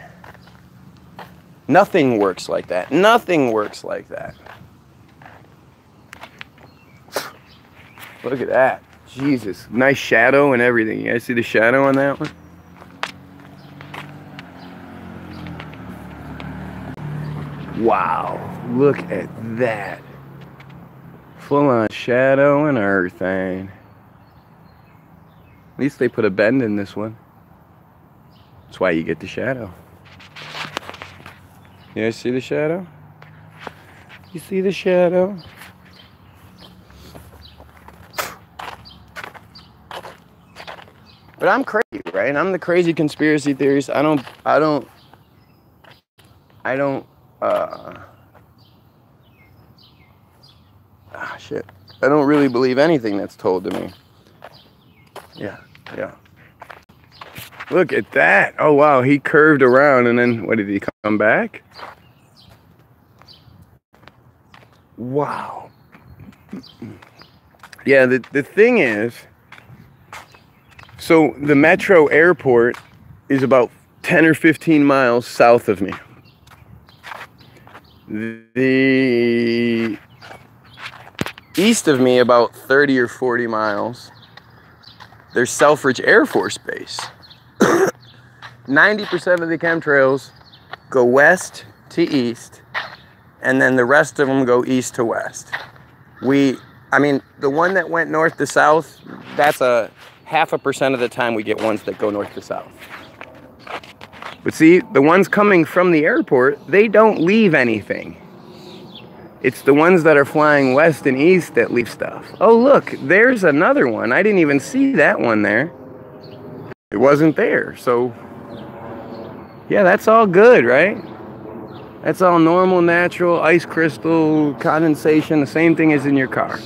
Nothing works like that. Nothing works like that. Look at that. Jesus. Nice shadow and everything. You guys see the shadow on that one? Wow. Look at that. Full on shadow and everything. At least they put a bend in this one. That's why you get the shadow. You guys see the shadow? You see the shadow? But I'm crazy, right? I'm the crazy conspiracy theorist. Shit. I don't really believe anything that's told to me. Yeah. Look at that. Oh, wow. He curved around, and then, what, did he come back? Wow. Yeah, the thing is, so the Metro Airport is about 10 or 15 miles south of me. The east of me, about 30 or 40 miles, there's Selfridge Air Force Base. 90% of the chemtrails go west to east, and then the rest of them go east to west. I mean, the one that went north to south, that's a 0.5% of the time we get ones that go north to south. But see, the ones coming from the airport, they don't leave anything. It's the ones that are flying west and east that leave stuff. Oh, look, there's another one. I didn't even see that one there. It wasn't there. So, yeah, that's all good, right? That's all normal, natural, ice crystal, condensation, the same thing as in your car.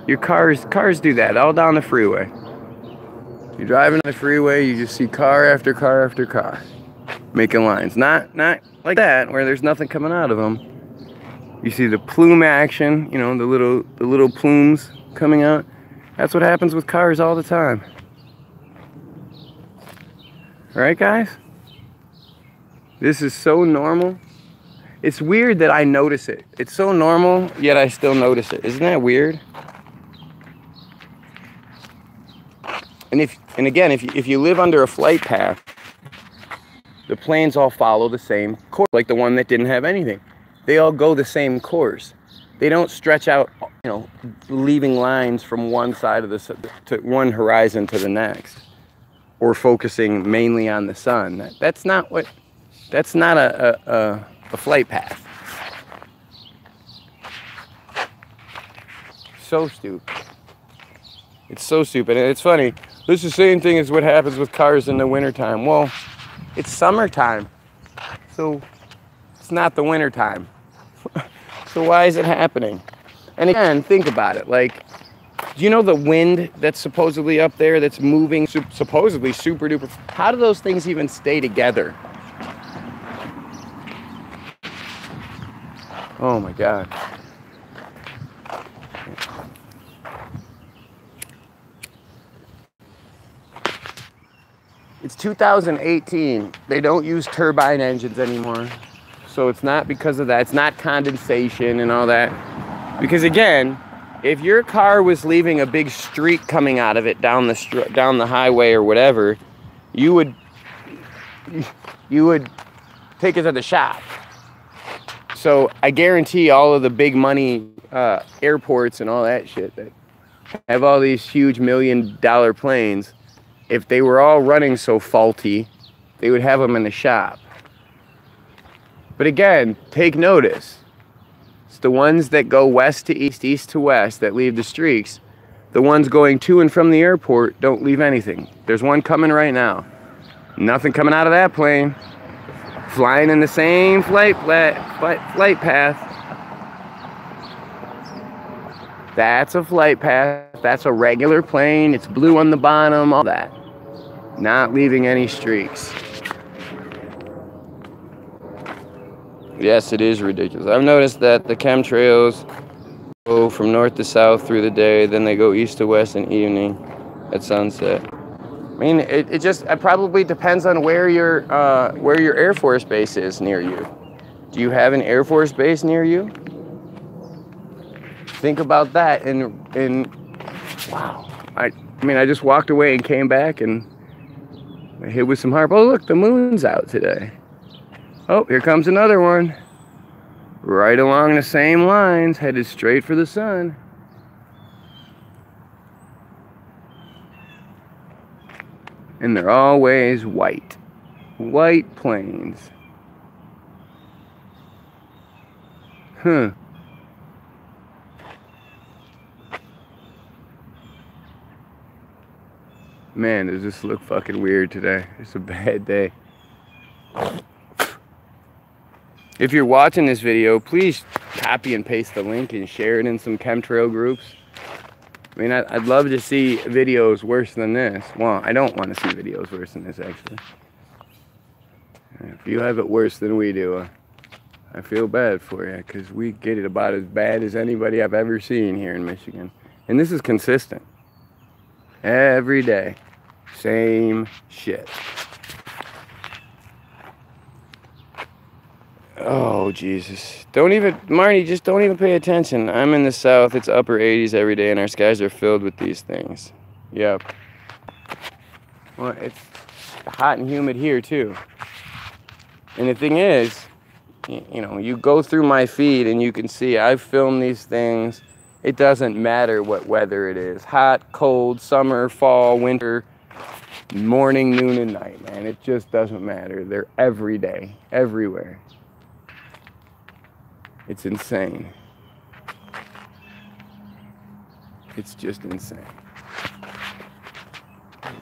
Your cars do that all down the freeway. You're driving on the freeway, you just see car after car after car making lines. Not like that, where there's nothing coming out of them. You see the plume action, you know, the little plumes coming out. That's what happens with cars all the time. All right, guys? This is so normal. It's weird that I notice it. It's so normal, yet I still notice it. Isn't that weird? And again, if you live under a flight path, the planes all follow the same course, like the one that didn't have anything. They all go the same course. They don't stretch out, you know, leaving lines from one side of to one horizon to the next, or focusing mainly on the sun. That's not a flight path. So stupid. It's so stupid. And it's funny. This is the same thing as what happens with cars in the wintertime. Well, it's summertime. So it's not the wintertime. So why is it happening? And again, think about it. Like, do you know the wind that's supposedly up there that's moving supposedly super duper? How do those things even stay together? Oh my God. It's 2018. They don't use turbine engines anymore. So it's not because of that. It's not condensation and all that. Because again, if your car was leaving a big streak coming out of it down the highway or whatever, you would take it to the shop. So I guarantee all of the big money airports and all that shit that have all these huge $1 million planes, if they were all running so faulty, they would have them in the shop. But again, take notice. It's the ones that go west to east, east to west that leave the streaks. The ones going to and from the airport don't leave anything. There's one coming right now. Nothing coming out of that plane. Flying in the same flight path. That's a flight path. That's a regular plane. It's blue on the bottom, all that. Not leaving any streaks. Yes, it is ridiculous. I've noticed that the chemtrails go from north to south through the day, then they go east to west in evening at sunset. I mean, it probably depends on where your Air Force base is near you. Do you have an Air Force base near you? Think about that. And wow, I mean, I just walked away and came back and I hit with some harp. Oh, look, the moon's out today. Oh, here comes another one. Right along the same lines, headed straight for the sun. And they're always white. White planes. Huh. Man, does this look fucking weird today. It's a bad day. If you're watching this video, please copy and paste the link and share it in some chemtrail groups. I mean, I'd love to see videos worse than this. Well, I don't want to see videos worse than this, actually. If you have it worse than we do, I feel bad for you, because we get it about as bad as anybody I've ever seen here in Michigan. And this is consistent. Every day. Same shit. Oh, Jesus. Marty, just don't even pay attention. I'm in the South. It's upper 80s every day, and our skies are filled with these things. Yep. Well, it's hot and humid here, too. And the thing is, you know, you go through my feed, and you can see I've filmed these things. It doesn't matter what weather it is. Hot, cold, summer, fall, winter, morning, noon, and night, man. It just doesn't matter. They're every day, everywhere. It's insane. It's just insane.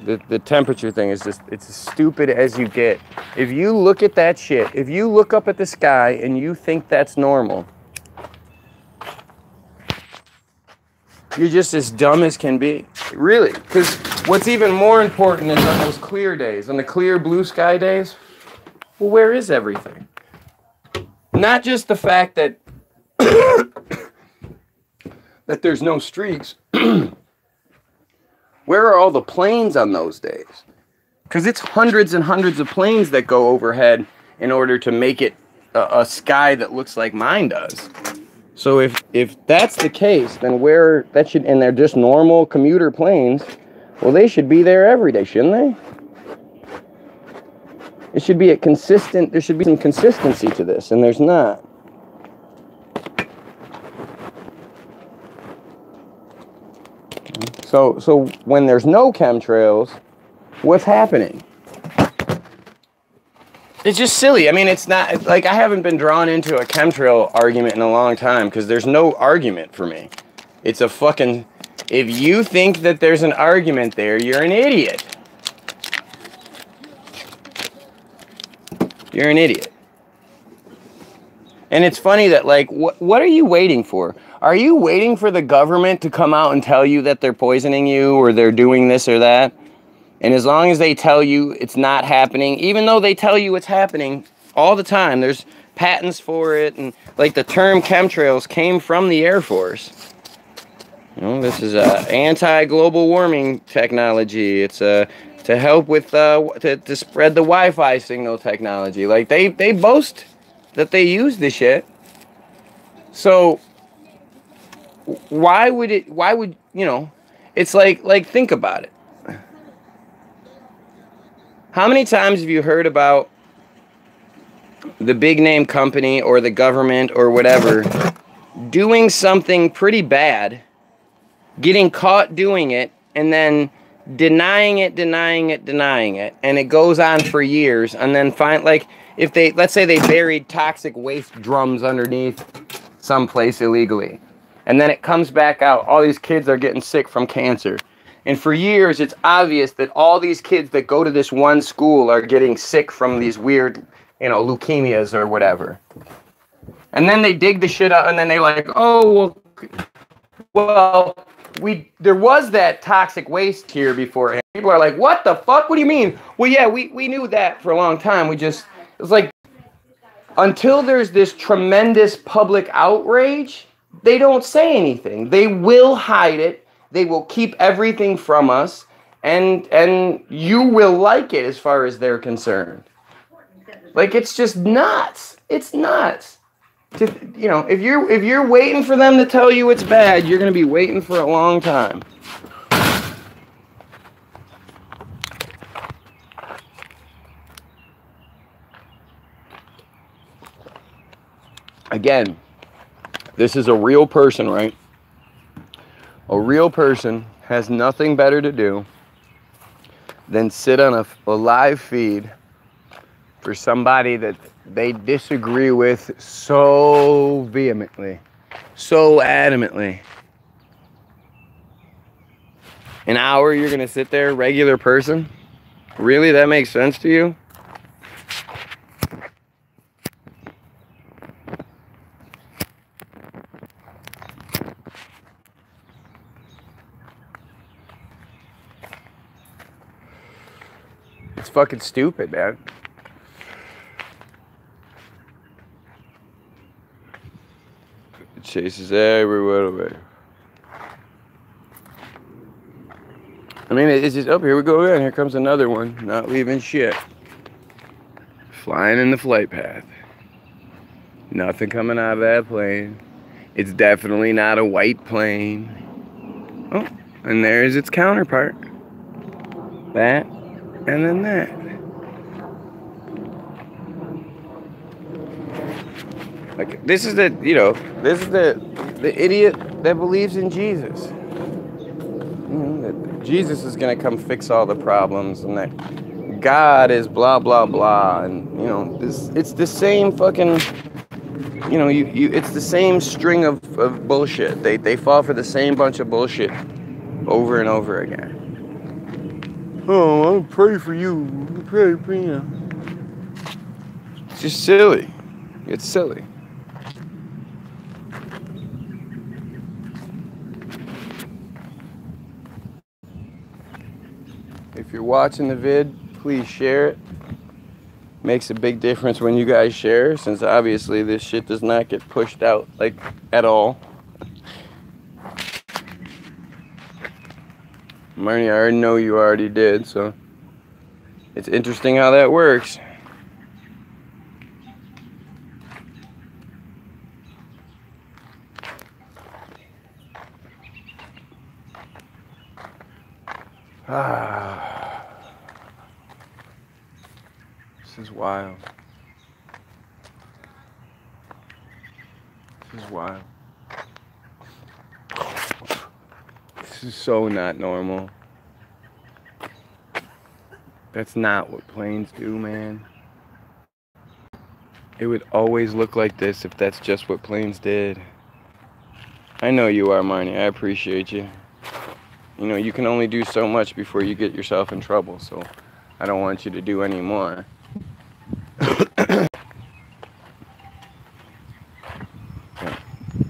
The temperature thing is just, it's as stupid as you get. If you look at that shit, if you look up at the sky and you think that's normal, you're just as dumb as can be. Really. Because what's even more important is on those clear days, on the clear blue sky days, well, where is everything? Not just the fact that that there's no streaks. Where are all the planes on those days? Because it's hundreds and hundreds of planes that go overhead in order to make it a sky that looks like mine does. So if that's the case, then where that should, and they're just normal commuter planes, well, they should be there every day, shouldn't they? It should be a consistent, there should be some consistency to this, and there's not. So when there's no chemtrails, what's happening? It's just silly. I mean, it's not, like, I haven't been drawn into a chemtrail argument in a long time because there's no argument for me. It's a fucking, if you think that there's an argument there, you're an idiot. You're an idiot. And it's funny that, like, what are you waiting for? Are you waiting for the government to come out and tell you that they're poisoning you or they're doing this or that? And as long as they tell you it's not happening, even though they tell you it's happening all the time, there's patents for it, and like the term chemtrails came from the Air Force. You know, this is anti-global warming technology. It's to help with to spread the Wi-Fi signal technology. Like they boast that they use this shit. So why would you know? It's like think about it. How many times have you heard about the big name company or the government or whatever doing something pretty bad, getting caught doing it, and then denying it, and it goes on for years, and then like, if they, let's say they buried toxic waste drums underneath someplace illegally, and then it comes back out, all these kids are getting sick from cancer. And for years, it's obvious that all these kids that go to this one school are getting sick from these weird, you know, leukemias or whatever. And then they dig the shit out, and then they're like, oh, well, there was that toxic waste here beforehand. People are like, what the fuck? What do you mean? Well, yeah, we knew that for a long time. It's like, until there's this tremendous public outrage, they don't say anything. They will hide it. They will keep everything from us, and you will like it as far as they're concerned. Like, it's just nuts. It's nuts. You know, if you're waiting for them to tell you it's bad, you're going to be waiting for a long time. Again, this is a real person, right? A real person has nothing better to do than sit on a live feed for somebody that they disagree with so vehemently, so adamantly. An hour you're gonna sit there, regular person? Really? That makes sense to you? It's fucking stupid, man. It chases everyone away. I mean, it's just, oh, here we go again. Here comes another one. Not leaving shit. Flying in the flight path. Nothing coming out of that plane. It's definitely not a white plane. Oh, and there's its counterpart. That. And then that. Like, this is the, you know, this is the idiot that believes in Jesus. You know, that Jesus is going to come fix all the problems, and that God is blah, blah, blah. And, you know, it's the same fucking you know, it's the same string of bullshit. They fall for the same bunch of bullshit over and over again. Oh, I'll pray for you. Pray for you. It's just silly. It's silly. If you're watching the vid, please share it. Makes a big difference when you guys share, since obviously this shit does not get pushed out, like, at all. Marnie, I already know you already did, so it's interesting how that works. This is wild. This is wild. This is so not normal. That's not what planes do, man. It would always look like this if that's just what planes did. I know you are, Marnie. I appreciate you. You know, you can only do so much before you get yourself in trouble, so I don't want you to do any more.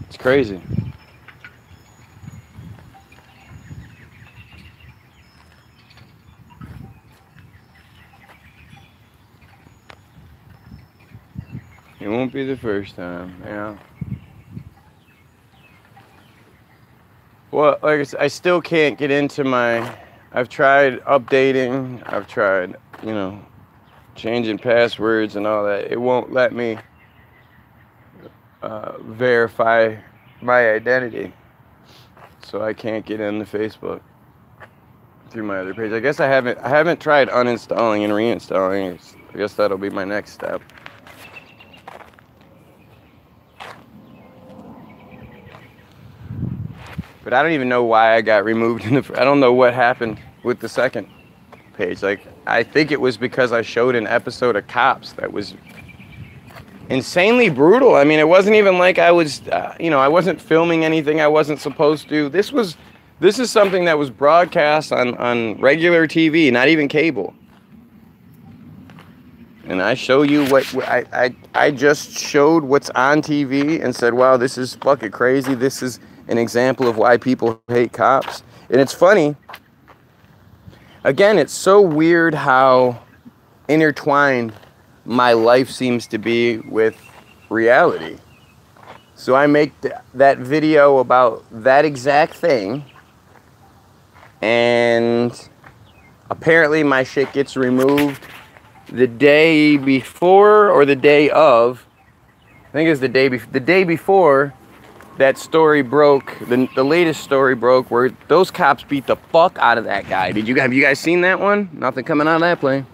It's crazy. It won't be the first time, yeah. Well, like I said, I still can't get into my... I've tried updating, I've tried, you know, changing passwords and all that. It won't let me verify my identity. So I can't get into Facebook through my other page. I guess I haven't tried uninstalling and reinstalling. I guess that'll be my next step. But I don't even know why I got removed I don't know what happened with the second page. Like, I think it was because I showed an episode of Cops that was insanely brutal. I mean, it wasn't even like I was, you know, I wasn't filming anything I wasn't supposed to. This is something that was broadcast on regular TV, not even cable. And I show you what I just showed what's on TV and said, wow, this is fucking crazy. This is an example of why people hate cops. And it's funny. Again, it's so weird how intertwined my life seems to be with reality. So I make that video about that exact thing, and apparently my shit gets removed the day before or the day of. I think it was the day before that story broke, the latest story broke, where those cops beat the fuck out of that guy. Have you guys seen that one? Nothing coming out of that plane.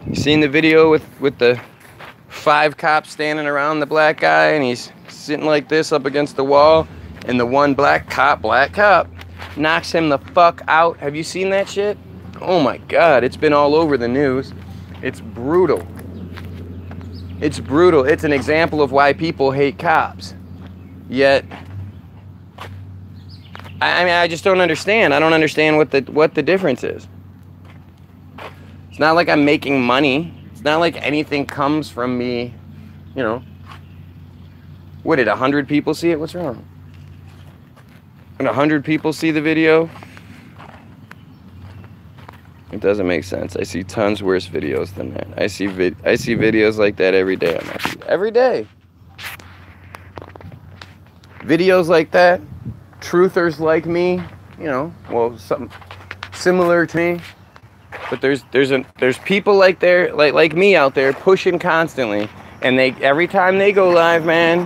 You seen the video with the 5 cops standing around the black guy, and he's sitting like this up against the wall, and the one black cop knocks him the fuck out. Have you seen that shit? Oh my God, it's been all over the news. It's brutal. It's brutal. It's an example of why people hate cops. Yet, I mean, I just don't understand. I don't understand what the difference is. It's not like I'm making money. It's not like anything comes from me, you know. What, did 100 people see it? What's wrong? When 100 people see the video, it doesn't make sense. I see tons worse videos than that. I see videos like that every day. Every day. Videos like that. Truthers like me, you know, well, something similar to me. But there's people like me out there pushing constantly, and every time they go live, man,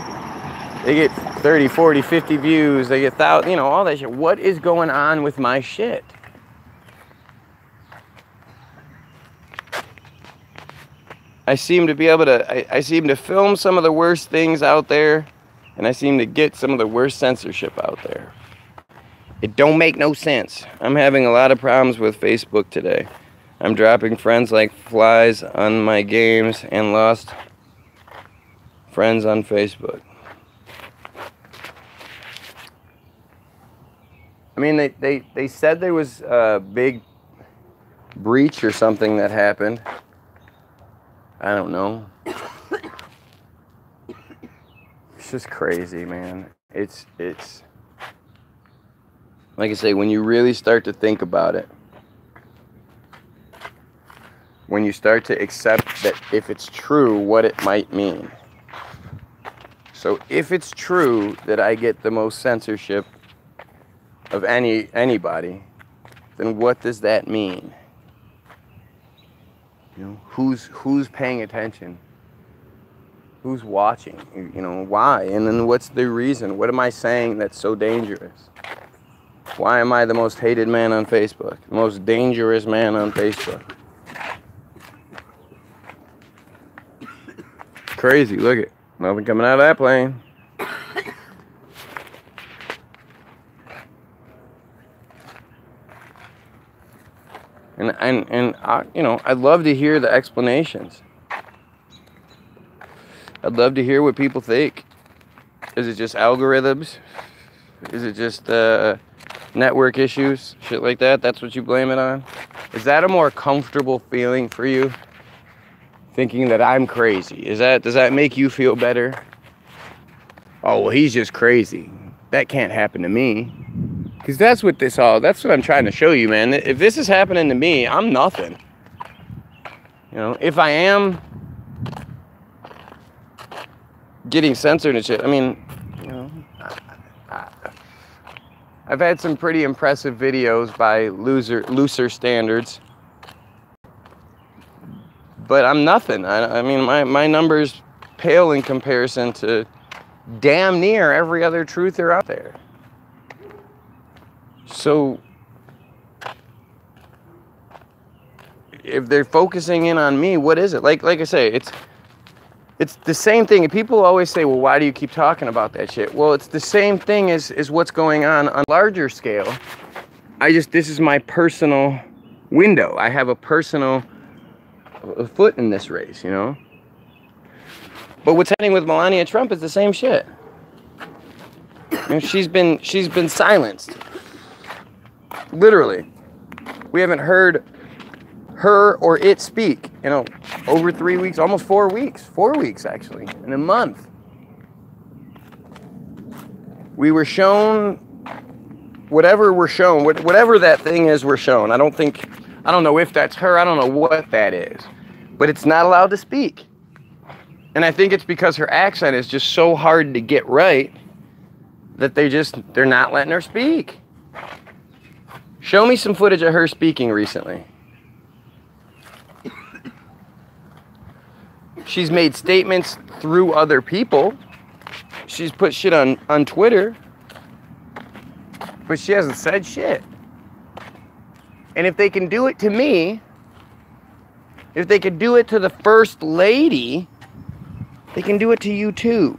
they get 30, 40, 50 views. They get thousands, you know, all that shit. What is going on with my shit? I seem to be able to, I seem to film some of the worst things out there, and I seem to get some of the worst censorship out there. It don't make no sense. I'm having a lot of problems with Facebook today. I'm dropping friends like flies on my games and lost friends on Facebook. I mean, they said there was a big breach or something that happened. I don't know. It's just crazy, man. It's like I say, when you really start to think about it, when you start to accept that if it's true, what it might mean. So if it's true that I get the most censorship of anybody, then what does that mean? You know, who's paying attention? Who's watching? You know, why? And then what's the reason? What am I saying that's so dangerous? Why am I the most hated man on Facebook? The most dangerous man on Facebook? Crazy, look at nothing coming out of that plane. And you know, I'd love to hear the explanations. I'd love to hear what people think. Is it just algorithms? Is it just network issues? Shit like that? That's what you blame it on? Is that a more comfortable feeling for you? Thinking that I'm crazy. Does that make you feel better? Oh, well, he's just crazy. That can't happen to me. Because that's what I'm trying to show you, man. If this is happening to me, I'm nothing. You know, if I am getting censored and shit, I mean, you know, I've had some pretty impressive videos by looser standards. But I'm nothing. I mean, my numbers pale in comparison to damn near every other truther out there. So, if they're focusing in on me, what is it? Like I say, it's the same thing. And people always say, well, why do you keep talking about that shit? Well, it's the same thing as what's going on a larger scale. This is my personal window. I have a personal foot in this race, you know? But what's happening with Melania Trump is the same shit. You know, she's been silenced. Literally. We haven't heard her or it speak, you know, over 3 weeks, almost 4 weeks. 4 weeks, actually, in a month. We were shown whatever we're shown, whatever that thing is we're shown. I don't know if that's her, I don't know what that is. But it's not allowed to speak. And I think it's because her accent is just so hard to get right that they're not letting her speak. Show me some footage of her speaking recently. She's made statements through other people. She's put shit on Twitter. But she hasn't said shit. And if they can do it to me, if they could do it to the First Lady, they can do it to you too.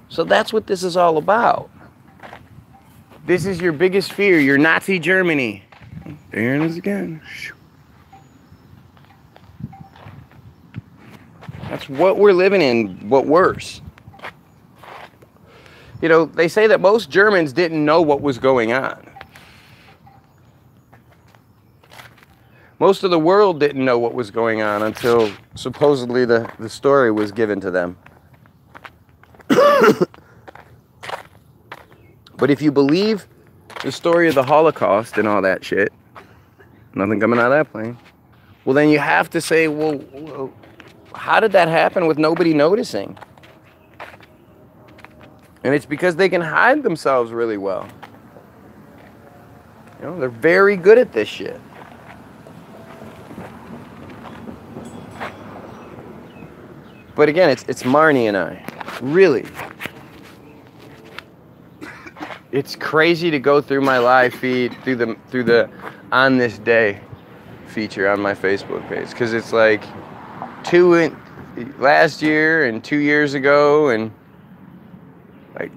So that's what this is all about. This is your biggest fear, your Nazi Germany. There it is again. That's what we're living in, but worse. You know, they say that most Germans didn't know what was going on. Most of the world didn't know what was going on until supposedly the story was given to them. But if you believe the story of the Holocaust and all that shit, nothing coming out of that plane, well then you have to say, well, how did that happen with nobody noticing? And it's because they can hide themselves really well. You know, they're very good at this shit. But again, it's Marnie and I. Really. It's crazy to go through my live feed through the On This Day feature on my Facebook page, because it's like last year and 2 years ago and like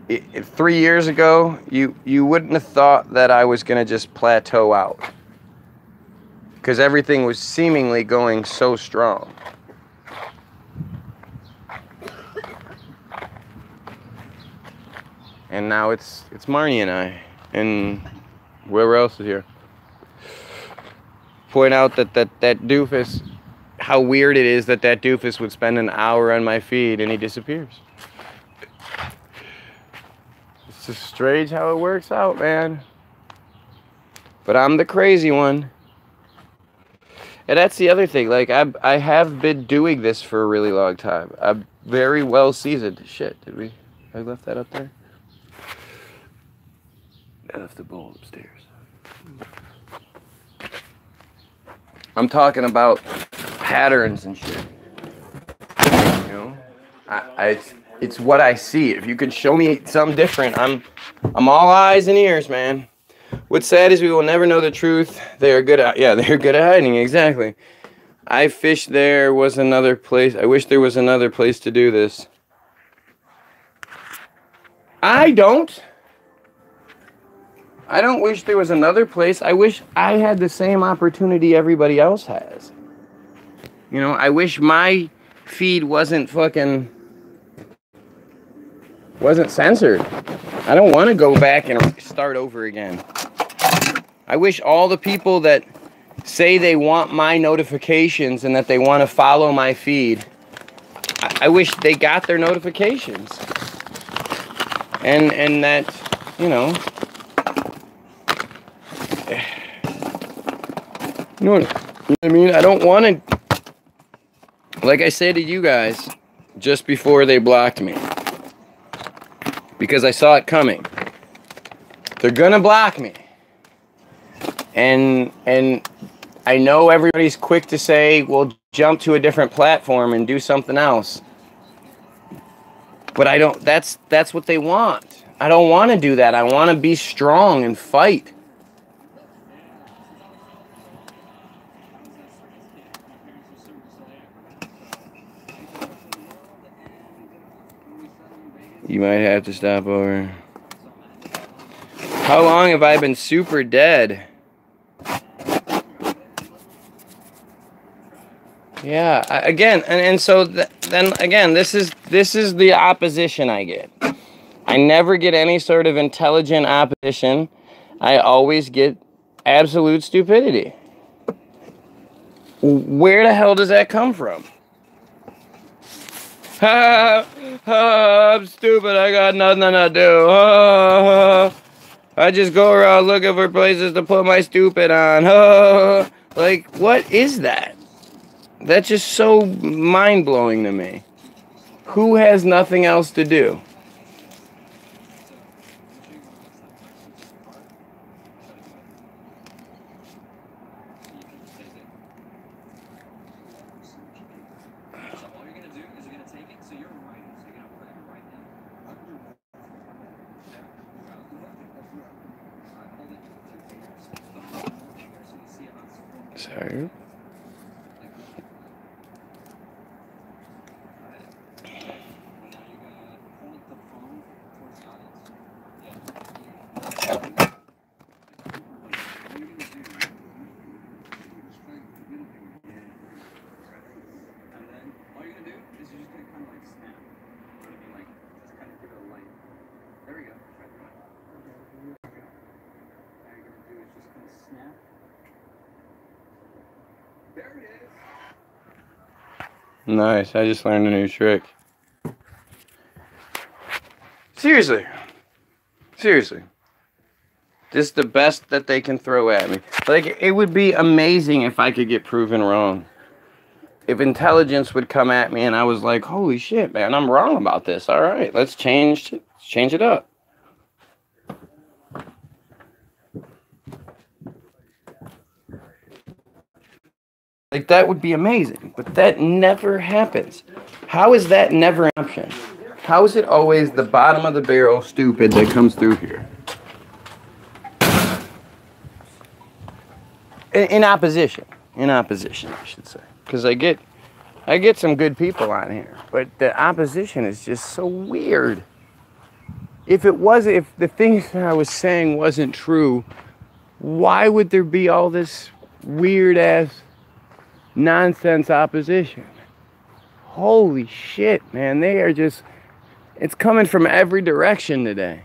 3 years ago, you wouldn't have thought that I was gonna just plateau out. because everything was seemingly going so strong. And now it's Marnie and I, and whoever else is here. Point out that doofus, how weird it is that doofus would spend an hour on my feed and he disappears. It's just strange how it works out, man. But I'm the crazy one. And that's the other thing. Like, I have been doing this for a really long time. I'm very well seasoned. Shit, I left that up there? I left the bowl upstairs. I'm talking about patterns and shit. You know? It's what I see. If you can show me something different, I'm all eyes and ears, man. What's sad is we will never know the truth. They're good at hiding, exactly. I wish there was another place. I wish there was another place to do this. I don't wish there was another place. I wish I had the same opportunity everybody else has. You know, I wish my feed wasn't censored. I don't want to go back and start over again. I wish all the people that say they want my notifications and that they want to follow my feed, I wish they got their notifications. And that, you know, you know what I mean? I don't want to, like I said to you guys just before they blocked me, because I saw it coming. They're gonna block me. And I know everybody's quick to say, well, jump to a different platform and do something else. But I don't, that's what they want. I don't want to do that. I want to be strong and fight. You might have to stop over. How long have I been super dead? Yeah, again, so then again, this is the opposition I get. I never get any sort of intelligent opposition. I always get absolute stupidity. Where the hell does that come from? I'm stupid. I got nothing to do. I just go around looking for places to put my stupid on. Like, what is that? That's just so mind-blowing to me. Who has nothing else to do? Sorry. Nice, I just learned a new trick. Seriously. This is the best that they can throw at me. Like, it would be amazing if I could get proven wrong. If intelligence would come at me and I was like, holy shit, man, I'm wrong about this. All right, let's change it up. Like, that would be amazing, but that never happens. How is that never an option? How is it always the bottom of the barrel stupid that comes through here? In opposition, I should say. Because I get some good people on here, but the opposition is just so weird. If the things that I was saying wasn't true, why would there be all this weird ass nonsense opposition. Holy shit, man. They are just, it's coming from every direction today.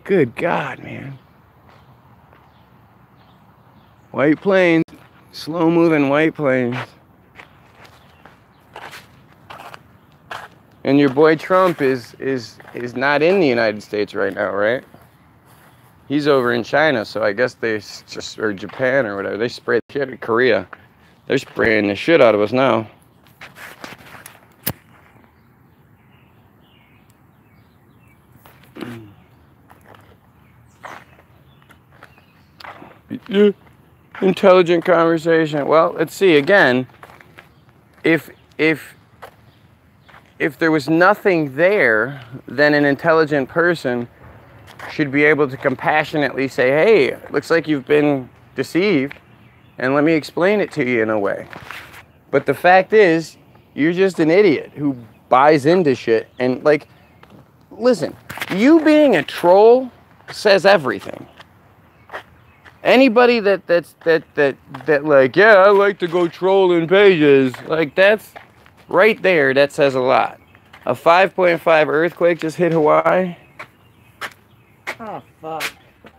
Good God, man. White planes, slow moving white planes. And your boy Trump is not in the United States right now, right? He's over in China, so I guess they just, or Japan or whatever, they spray the shit at Korea. They're spraying the shit out of us now. Intelligent conversation. Well, let's see again. If there was nothing there, then an intelligent person should be able to compassionately say, hey, looks like you've been deceived, and let me explain it to you in a way. But the fact is, you're just an idiot who buys into shit. And like, listen, you being a troll says everything. Anybody that like, yeah, I like to go trolling pages, like that's right there, that says a lot. A 5.5 earthquake just hit Hawaii. Oh, fuck.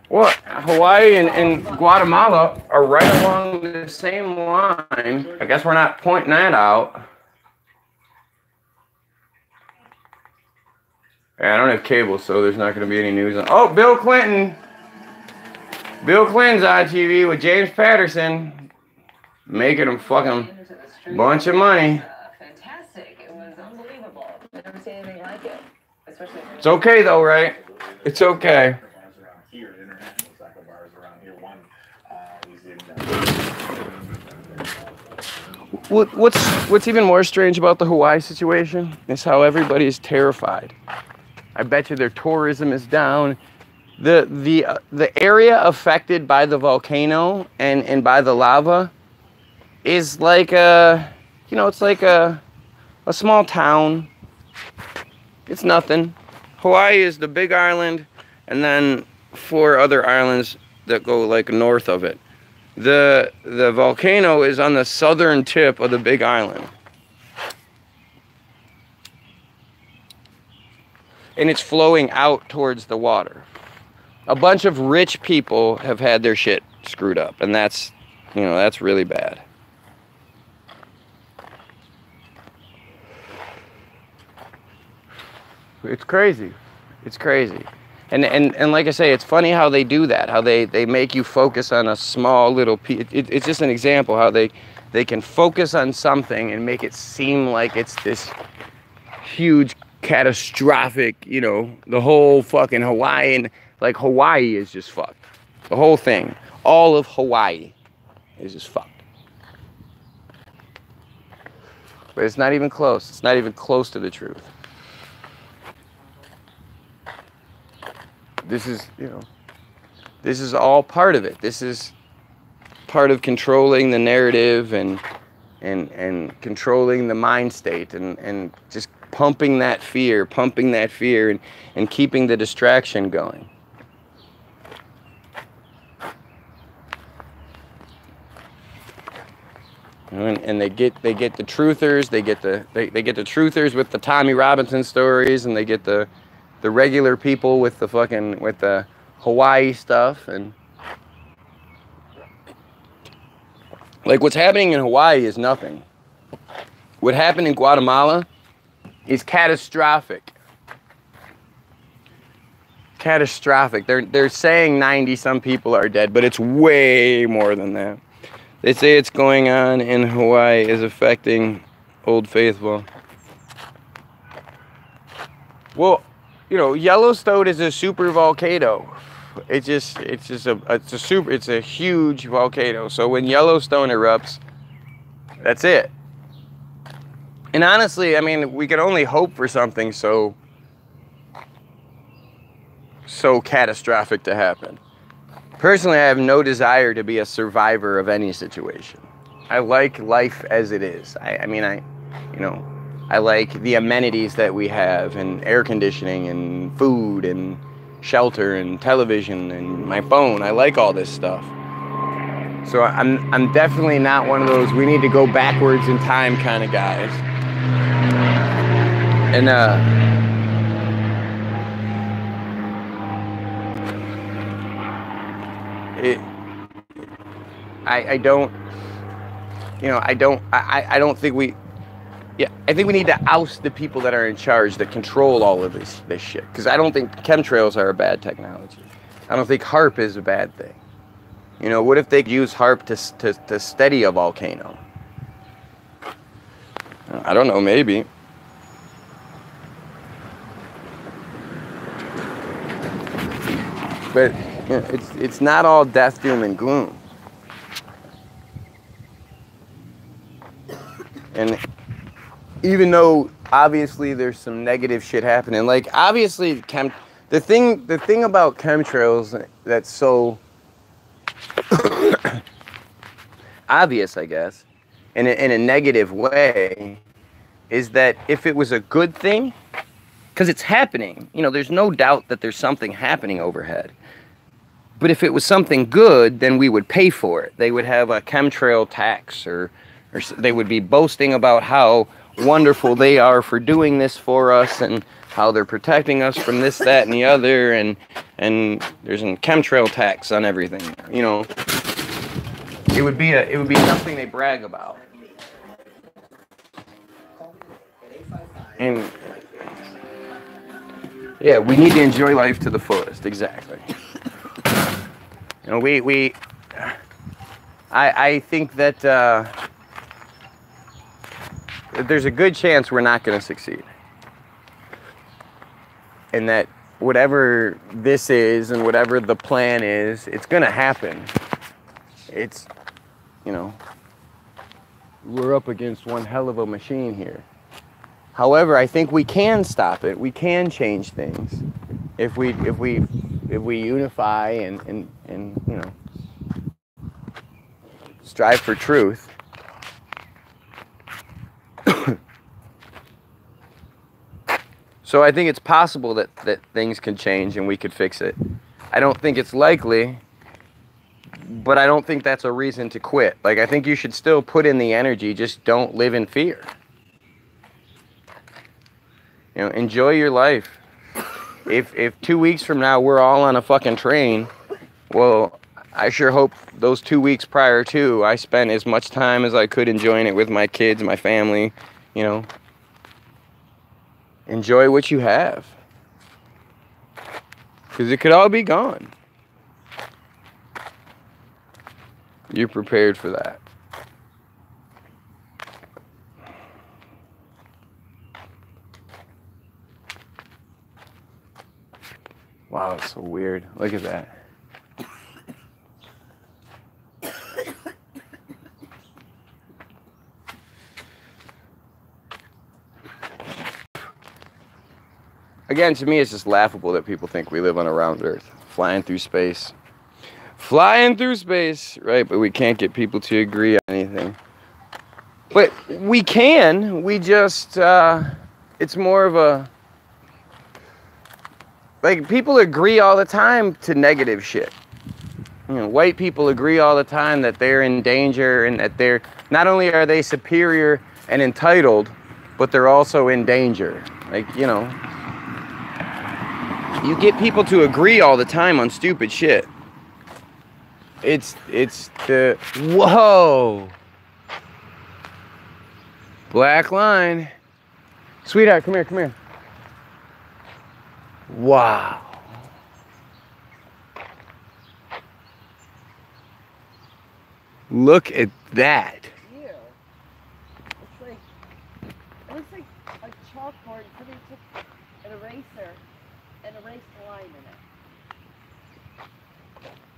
Well, Hawaii and Guatemala are right along the same line. I guess we're not pointing that out. Yeah, I don't have cable, so there's not going to be any news on. Oh, Bill Clinton. Bill Clinton's on TV with James Patterson, making him fucking bunch of money. Fantastic. It was unbelievable. I've never seen anything like it. Especially. It's okay though, right? It's okay. What's even more strange about the Hawaii situation is how everybody is terrified. I bet you their tourism is down. The area affected by the volcano and by the lava is like it's like a small town. It's nothing. Hawaii is the big island, and then 4 other islands that go like north of it. The volcano is on the southern tip of the big island. And it's flowing out towards the water. A bunch of rich people have had their shit screwed up, and that's really bad. It's crazy. It's crazy. And like I say, it's funny how they do that, how they make you focus on a small little piece. It's just an example how they can focus on something and make it seem like it's this huge, catastrophic, the whole fucking Hawaiian. Like, Hawaii is just fucked. The whole thing. All of Hawaii is just fucked. But it's not even close. It's not even close to the truth. This is all part of it. This is part of controlling the narrative and controlling the mind state and just pumping that fear and keeping the distraction going. And they get the truthers, they get the truthers with the Tommy Robinson stories, and they get the regular people with the Hawaii stuff. And like, what's happening in Hawaii is nothing. What happened in Guatemala is catastrophic. Catastrophic. They're saying 90 some people are dead, but it's way more than that. They say it's going on in Hawaii is affecting Old Faithful. Well, Yellowstone is a super volcano. It's a huge volcano. So when Yellowstone erupts, that's it. And honestly, I mean, we can only hope for something so catastrophic to happen. Personally, I have no desire to be a survivor of any situation. I like life as it is. I like the amenities that we have, and air conditioning and food and shelter and television and my phone. I like all this stuff. So I'm definitely not one of those we need to go backwards in time kind of guys. And I don't, you know, I don't think we, yeah, I think we need to oust the people that are in charge that control all of this shit. Because I don't think chemtrails are a bad technology. I don't think HAARP is a bad thing. You know, what if they use HAARP to steady a volcano? I don't know, maybe. But you know, it's not all death, doom, and gloom. And even though obviously there's some negative shit happening, like obviously the thing about chemtrails that's so obvious, I guess, in a negative way, is that if it was a good thing, because it's happening, you know, there's no doubt that there's something happening overhead. But if it was something good, then we would pay for it. They would have a chemtrail tax, or they would be boasting about how wonderful they are for doing this for us and how they're protecting us from this, that, and the other, and there's a chemtrail tax on everything. You know, it would be something they brag about. And yeah, we need to enjoy life to the fullest. Exactly. You know, I think that there's a good chance we're not going to succeed. And that whatever this is and whatever the plan is, it's going to happen. It's, you know, we're up against one hell of a machine here. However, I think we can stop it. We can change things if we unify and you know, strive for truth. So I think it's possible that things can change and we could fix it. I don't think it's likely, but I don't think that's a reason to quit. Like, I think you should still put in the energy, just don't live in fear. You know, enjoy your life. If 2 weeks from now we're all on a fucking train, well, I sure hope those 2 weeks prior to, I spent as much time as I could enjoying it with my kids, my family, you know. Enjoy what you have. Because it could all be gone. You're prepared for that. Wow, it's so weird. Look at that. Again, to me, it's just laughable that people think we live on a round Earth, flying through space. Flying through space, right? But we can't get people to agree on anything. But we can. We just, it's more of a, like, people agree all the time to negative shit. You know, white people agree all the time that they're in danger and that they're, not only are they superior and entitled, but they're also in danger. Like, you know, you get people to agree all the time on stupid shit. It's the, whoa. Black line. Sweetheart, come here. Wow. Look at that. Ew. It looks like a chalkboard. Somebody took an eraser and erased a line in it.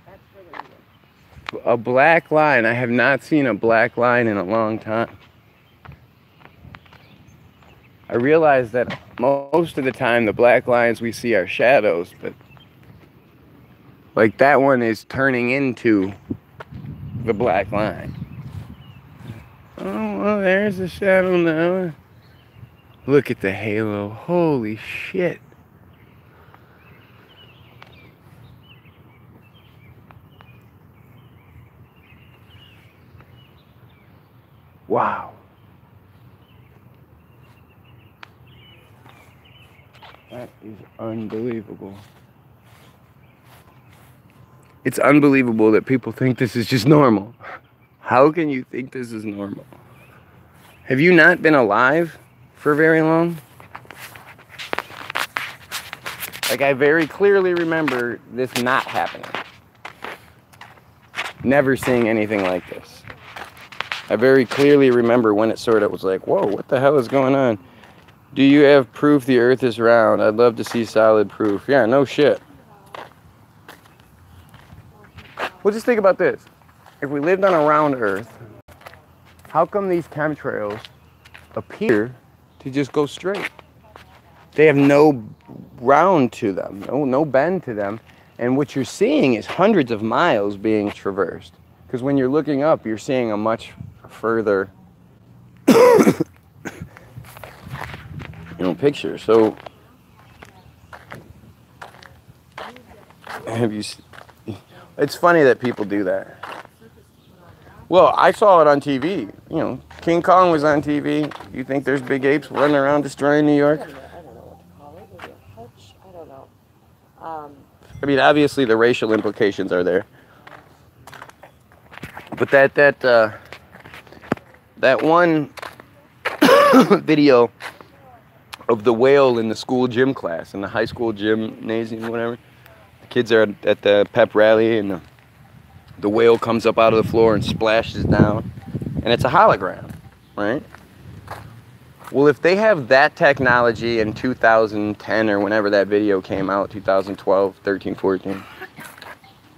That's really weird. A black line. I have not seen a black line in a long time. I realize that most of the time the black lines we see are shadows, but like that one is turning into the black line. Oh, well, there's the shadow now. Look at the halo. Holy shit. Wow. That is unbelievable. It's unbelievable that people think this is just normal. How can you think this is normal? Have you not been alive for very long? Like, I very clearly remember this not happening. Never seeing anything like this. I very clearly remember when it sort of was like, whoa, what the hell is going on? Do you have proof the earth is round? I'd love to see solid proof. Yeah, no shit. Well, just think about this. If we lived on a round earth, how come these chemtrails appear to just go straight? They have no round to them, no bend to them. And what you're seeing is hundreds of miles being traversed. Because when you're looking up, you're seeing a much further picture. So it's funny that people do that. Well, I saw it on TV. You know, King Kong was on TV. You think there's big apes running around destroying New York? I don't know what to call it. Maybe a hutch? I don't know. I mean, obviously the racial implications are there. But that one video of the whale in the school gym class, in the high school gymnasium, whatever. The kids are at the pep rally, and the whale comes up out of the floor and splashes down. And it's a hologram, right? Well, if they have that technology in 2010 or whenever that video came out, 2012, 13, 14,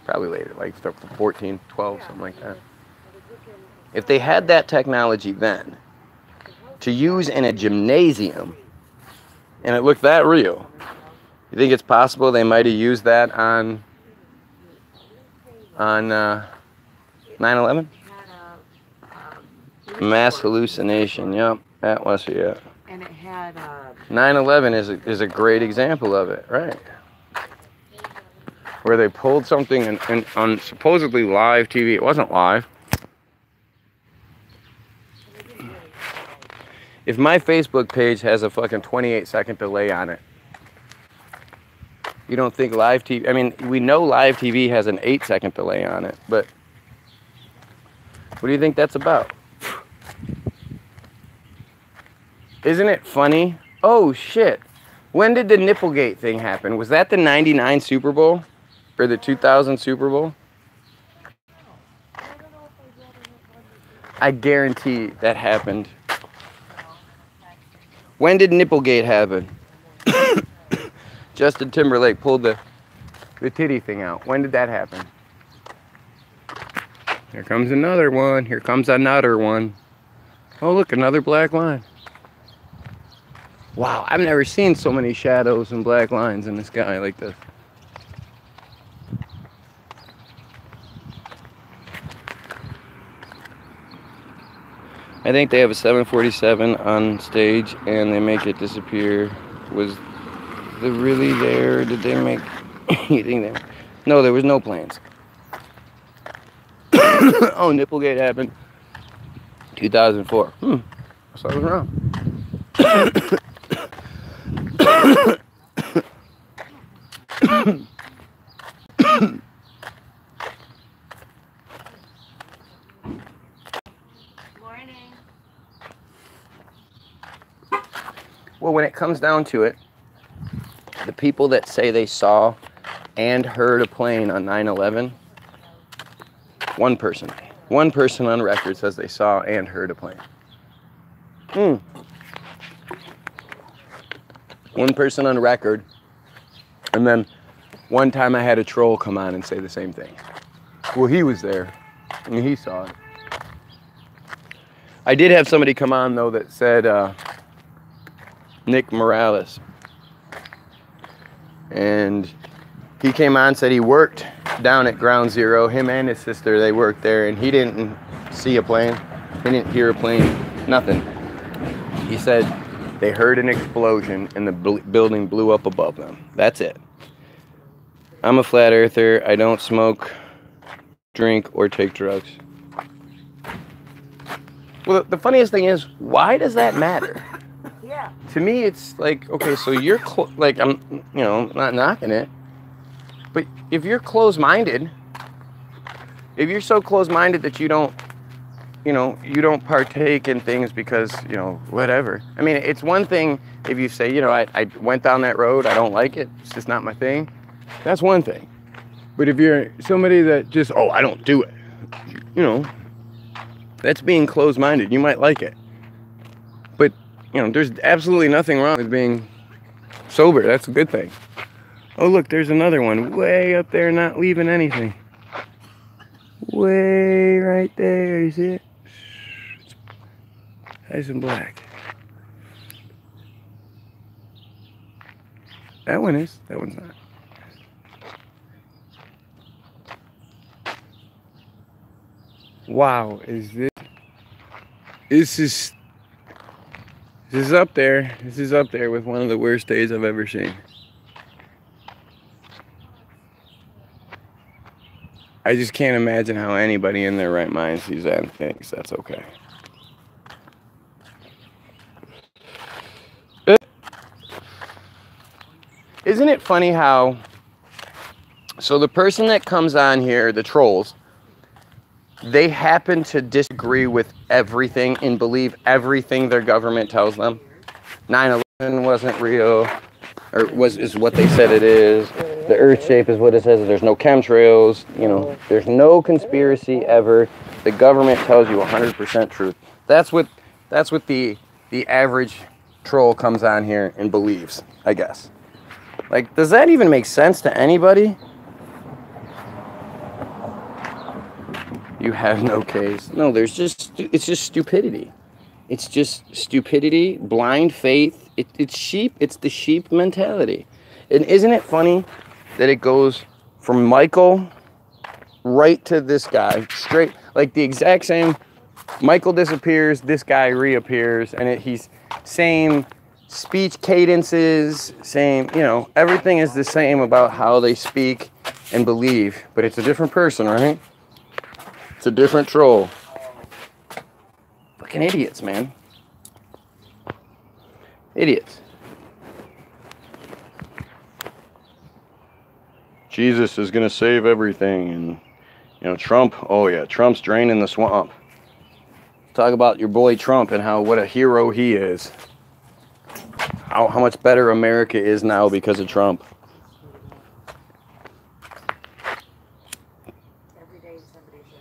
probably later, like 14, 12, something like that. If they had that technology then to use in a gymnasium, and it looked that real, you think it's possible they might have used that on 9/11? Mass hallucination, yep, that was it. And it had 9/11 is a great example of it, right? Where they pulled something on supposedly live TV. It wasn't live. If my Facebook page has a fucking 28-second delay on it, you don't think live TV... I mean, we know live TV has an 8-second delay on it, but what do you think that's about? Isn't it funny? Oh, shit. When did the Nipplegate thing happen? Was that the 99 Super Bowl? Or the 2000 Super Bowl? I guarantee that happened. When did Nipplegate happen? Justin Timberlake pulled the titty thing out. When did that happen? Here comes another one. Here comes another one. Oh, look, another black line. Wow, I've never seen so many shadows and black lines in the sky like this. I think they have a 747 on stage and they make it disappear. Was they really there? Did they make anything there? No, there was no planes. Oh, Nipplegate happened 2004. So I was wrong. Well, when it comes down to it, the people that say they saw and heard a plane on 9/11, one person on record says they saw and heard a plane. One person on record, and then one time I had a troll come on and say the same thing. Well, he was there, and he saw it. I did have somebody come on, though, that said, Nick Morales. And he came on, said he worked down at Ground Zero. Him and his sister, they worked there, and he didn't see a plane. He didn't hear a plane, nothing. He said they heard an explosion and the building blew up above them. That's it. I'm a flat earther. I don't smoke, drink, or take drugs. Well, the funniest thing is, why does that matter? Yeah. To me, it's like, okay, so you're like, I'm, you know, not knocking it, but if you're closed-minded, if you're so closed-minded that you don't, you know, you don't partake in things because, you know, whatever. I mean, it's one thing if you say, you know, I went down that road, I don't like it, it's just not my thing. That's one thing. But if you're somebody that just, oh, I don't do it, you know, that's being closed-minded. You might like it. But, you know, there's absolutely nothing wrong with being sober. That's a good thing. Oh, look, there's another one way up there not leaving anything. Way right there, you see it? Nice and black. That one is. That one's not. Wow, is this? This is up there. This is up there with one of the worst days I've ever seen. I just can't imagine how anybody in their right mind sees that and thinks that's okay. Isn't it funny how, so the person that comes on here, the trolls, they happen to disagree with everything and believe everything their government tells them. 9/11 wasn't real, or is what they said it is. The Earth shape is what it says. There's no chemtrails. You know, there's no conspiracy ever. The government tells you 100% truth. That's what the average troll comes on here and believes, I guess. Like, does that even make sense to anybody? You have no case. No, it's just stupidity. It's just stupidity, blind faith. It's sheep. It's the sheep mentality. And isn't it funny that it goes from Michael right to this guy, straight, like the exact same. Michael disappears, this guy reappears, and he's same speech cadences, same, you know, everything is the same about how they speak and believe, but it's a different person, right? It's a different troll. Fucking idiots, man. Idiots. Jesus is gonna save everything, and you know, Trump, oh yeah, Trump's draining the swamp. Talk about your boy Trump and what a hero he is. How much better America is now because of Trump. Every day somebody says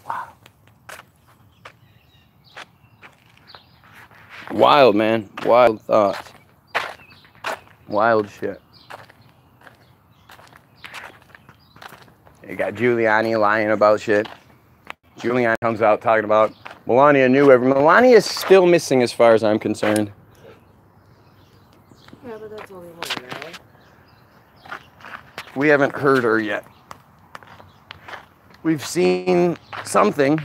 Wow. Wild, man. Wild thoughts. Wild shit. You got Giuliani lying about shit. Giuliani comes out talking about Melania knew everything. Melania is still missing as far as I'm concerned. yeah, but that's only one hour. We haven't heard her yet. We've seen something.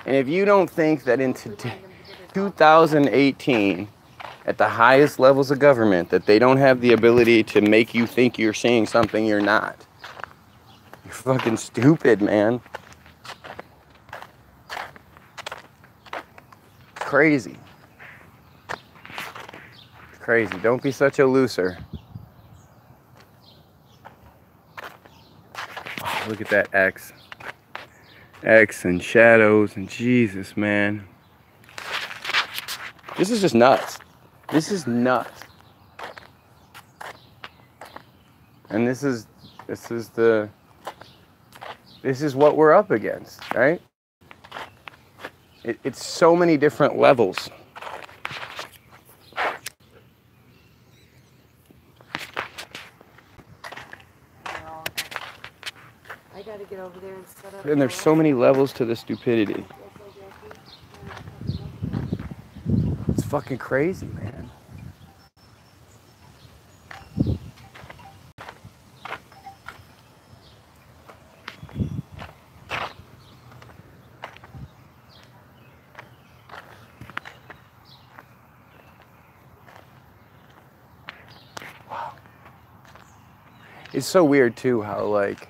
And if you don't think that in 2018, at the highest levels of government, that they don't have the ability to make you think you're seeing something you're not, you're fucking stupid, man. Crazy. Crazy. Don't be such a loser. Oh, look at that X. X and shadows and Jesus, man. This is just nuts. This is nuts. And this is what we're up against, right? It's so many different levels. I gotta get over there and set up. And there's so many levels to the stupidity. It's fucking crazy, man. It's so weird too how, like,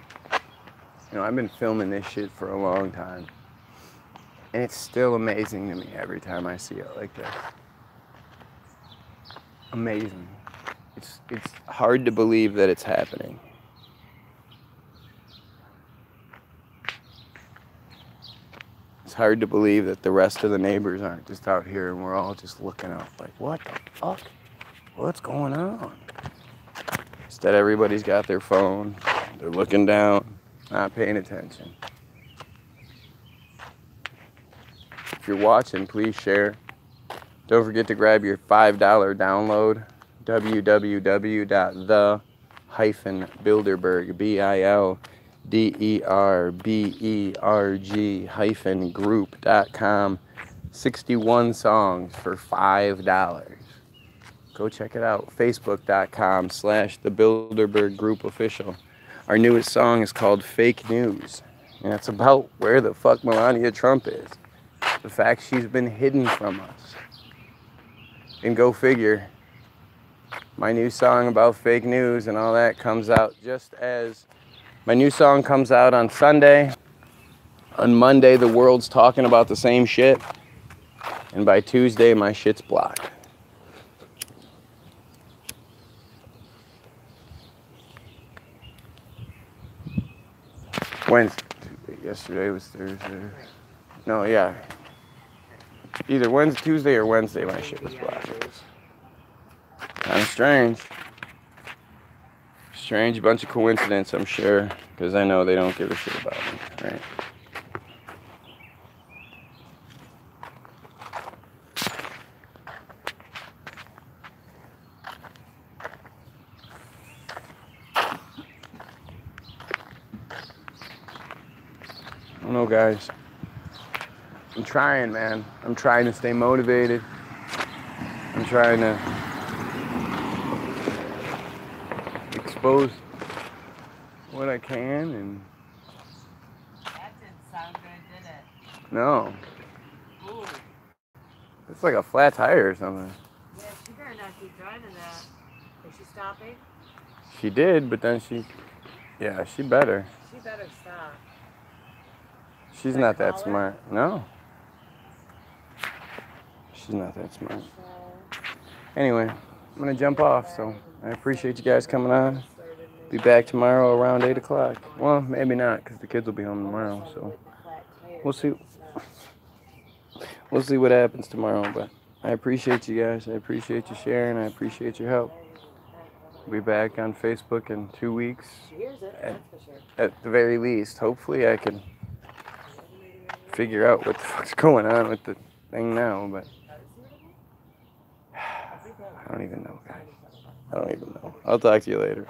you know, I've been filming this shit for a long time, and it's still amazing to me every time I see it like this. Amazing. It's hard to believe that it's happening. It's hard to believe that the rest of the neighbors aren't just out here and we're all just looking up like, what the fuck? What's going on? Instead, everybody's got their phone. They're looking down, not paying attention. If you're watching, please share. Don't forget to grab your $5 download, www.the-bilderberg, BILDERBERG-group.com. 61 songs for $5. Go check it out. Facebook.com/the Bilderberg Group Official. Our newest song is called Fake News. And it's about where the fuck Melania Trump is. The fact she's been hidden from us. And go figure, my new song about fake news and all that comes out just as my new song comes out on Sunday. On Monday, the world's talking about the same shit. And by Tuesday, my shit's blocked. Wednesday. Yesterday was Thursday. No, yeah. Either Wednesday, Tuesday or Wednesday, my shit was blocked. Kind of strange. Strange bunch of coincidence, I'm sure, because I know they don't give a shit about me, right? I don't know, guys. I'm trying, man. I'm trying to stay motivated. I'm trying to expose what I can, and That didn't sound good, did it? no. Ooh. It's like a flat tire or something. Yeah, she better not keep driving that. Is she stopping? She did, but then she better. She better stop. She's Should I not that call her? smart. No. She's not that smart. Anyway, I'm gonna jump off, so I appreciate you guys coming on. Be back tomorrow around 8 o'clock. Well, maybe not, because the kids will be home tomorrow, so we'll see. We'll see what happens tomorrow, but I appreciate you guys. I appreciate you sharing. I appreciate your help. We'll be back on Facebook in 2 weeks. She hears it, that's for sure. At the very least. Hopefully I can figure out what the fuck's going on with the thing now, but I don't even know, guys. I don't even know. I'll talk to you later.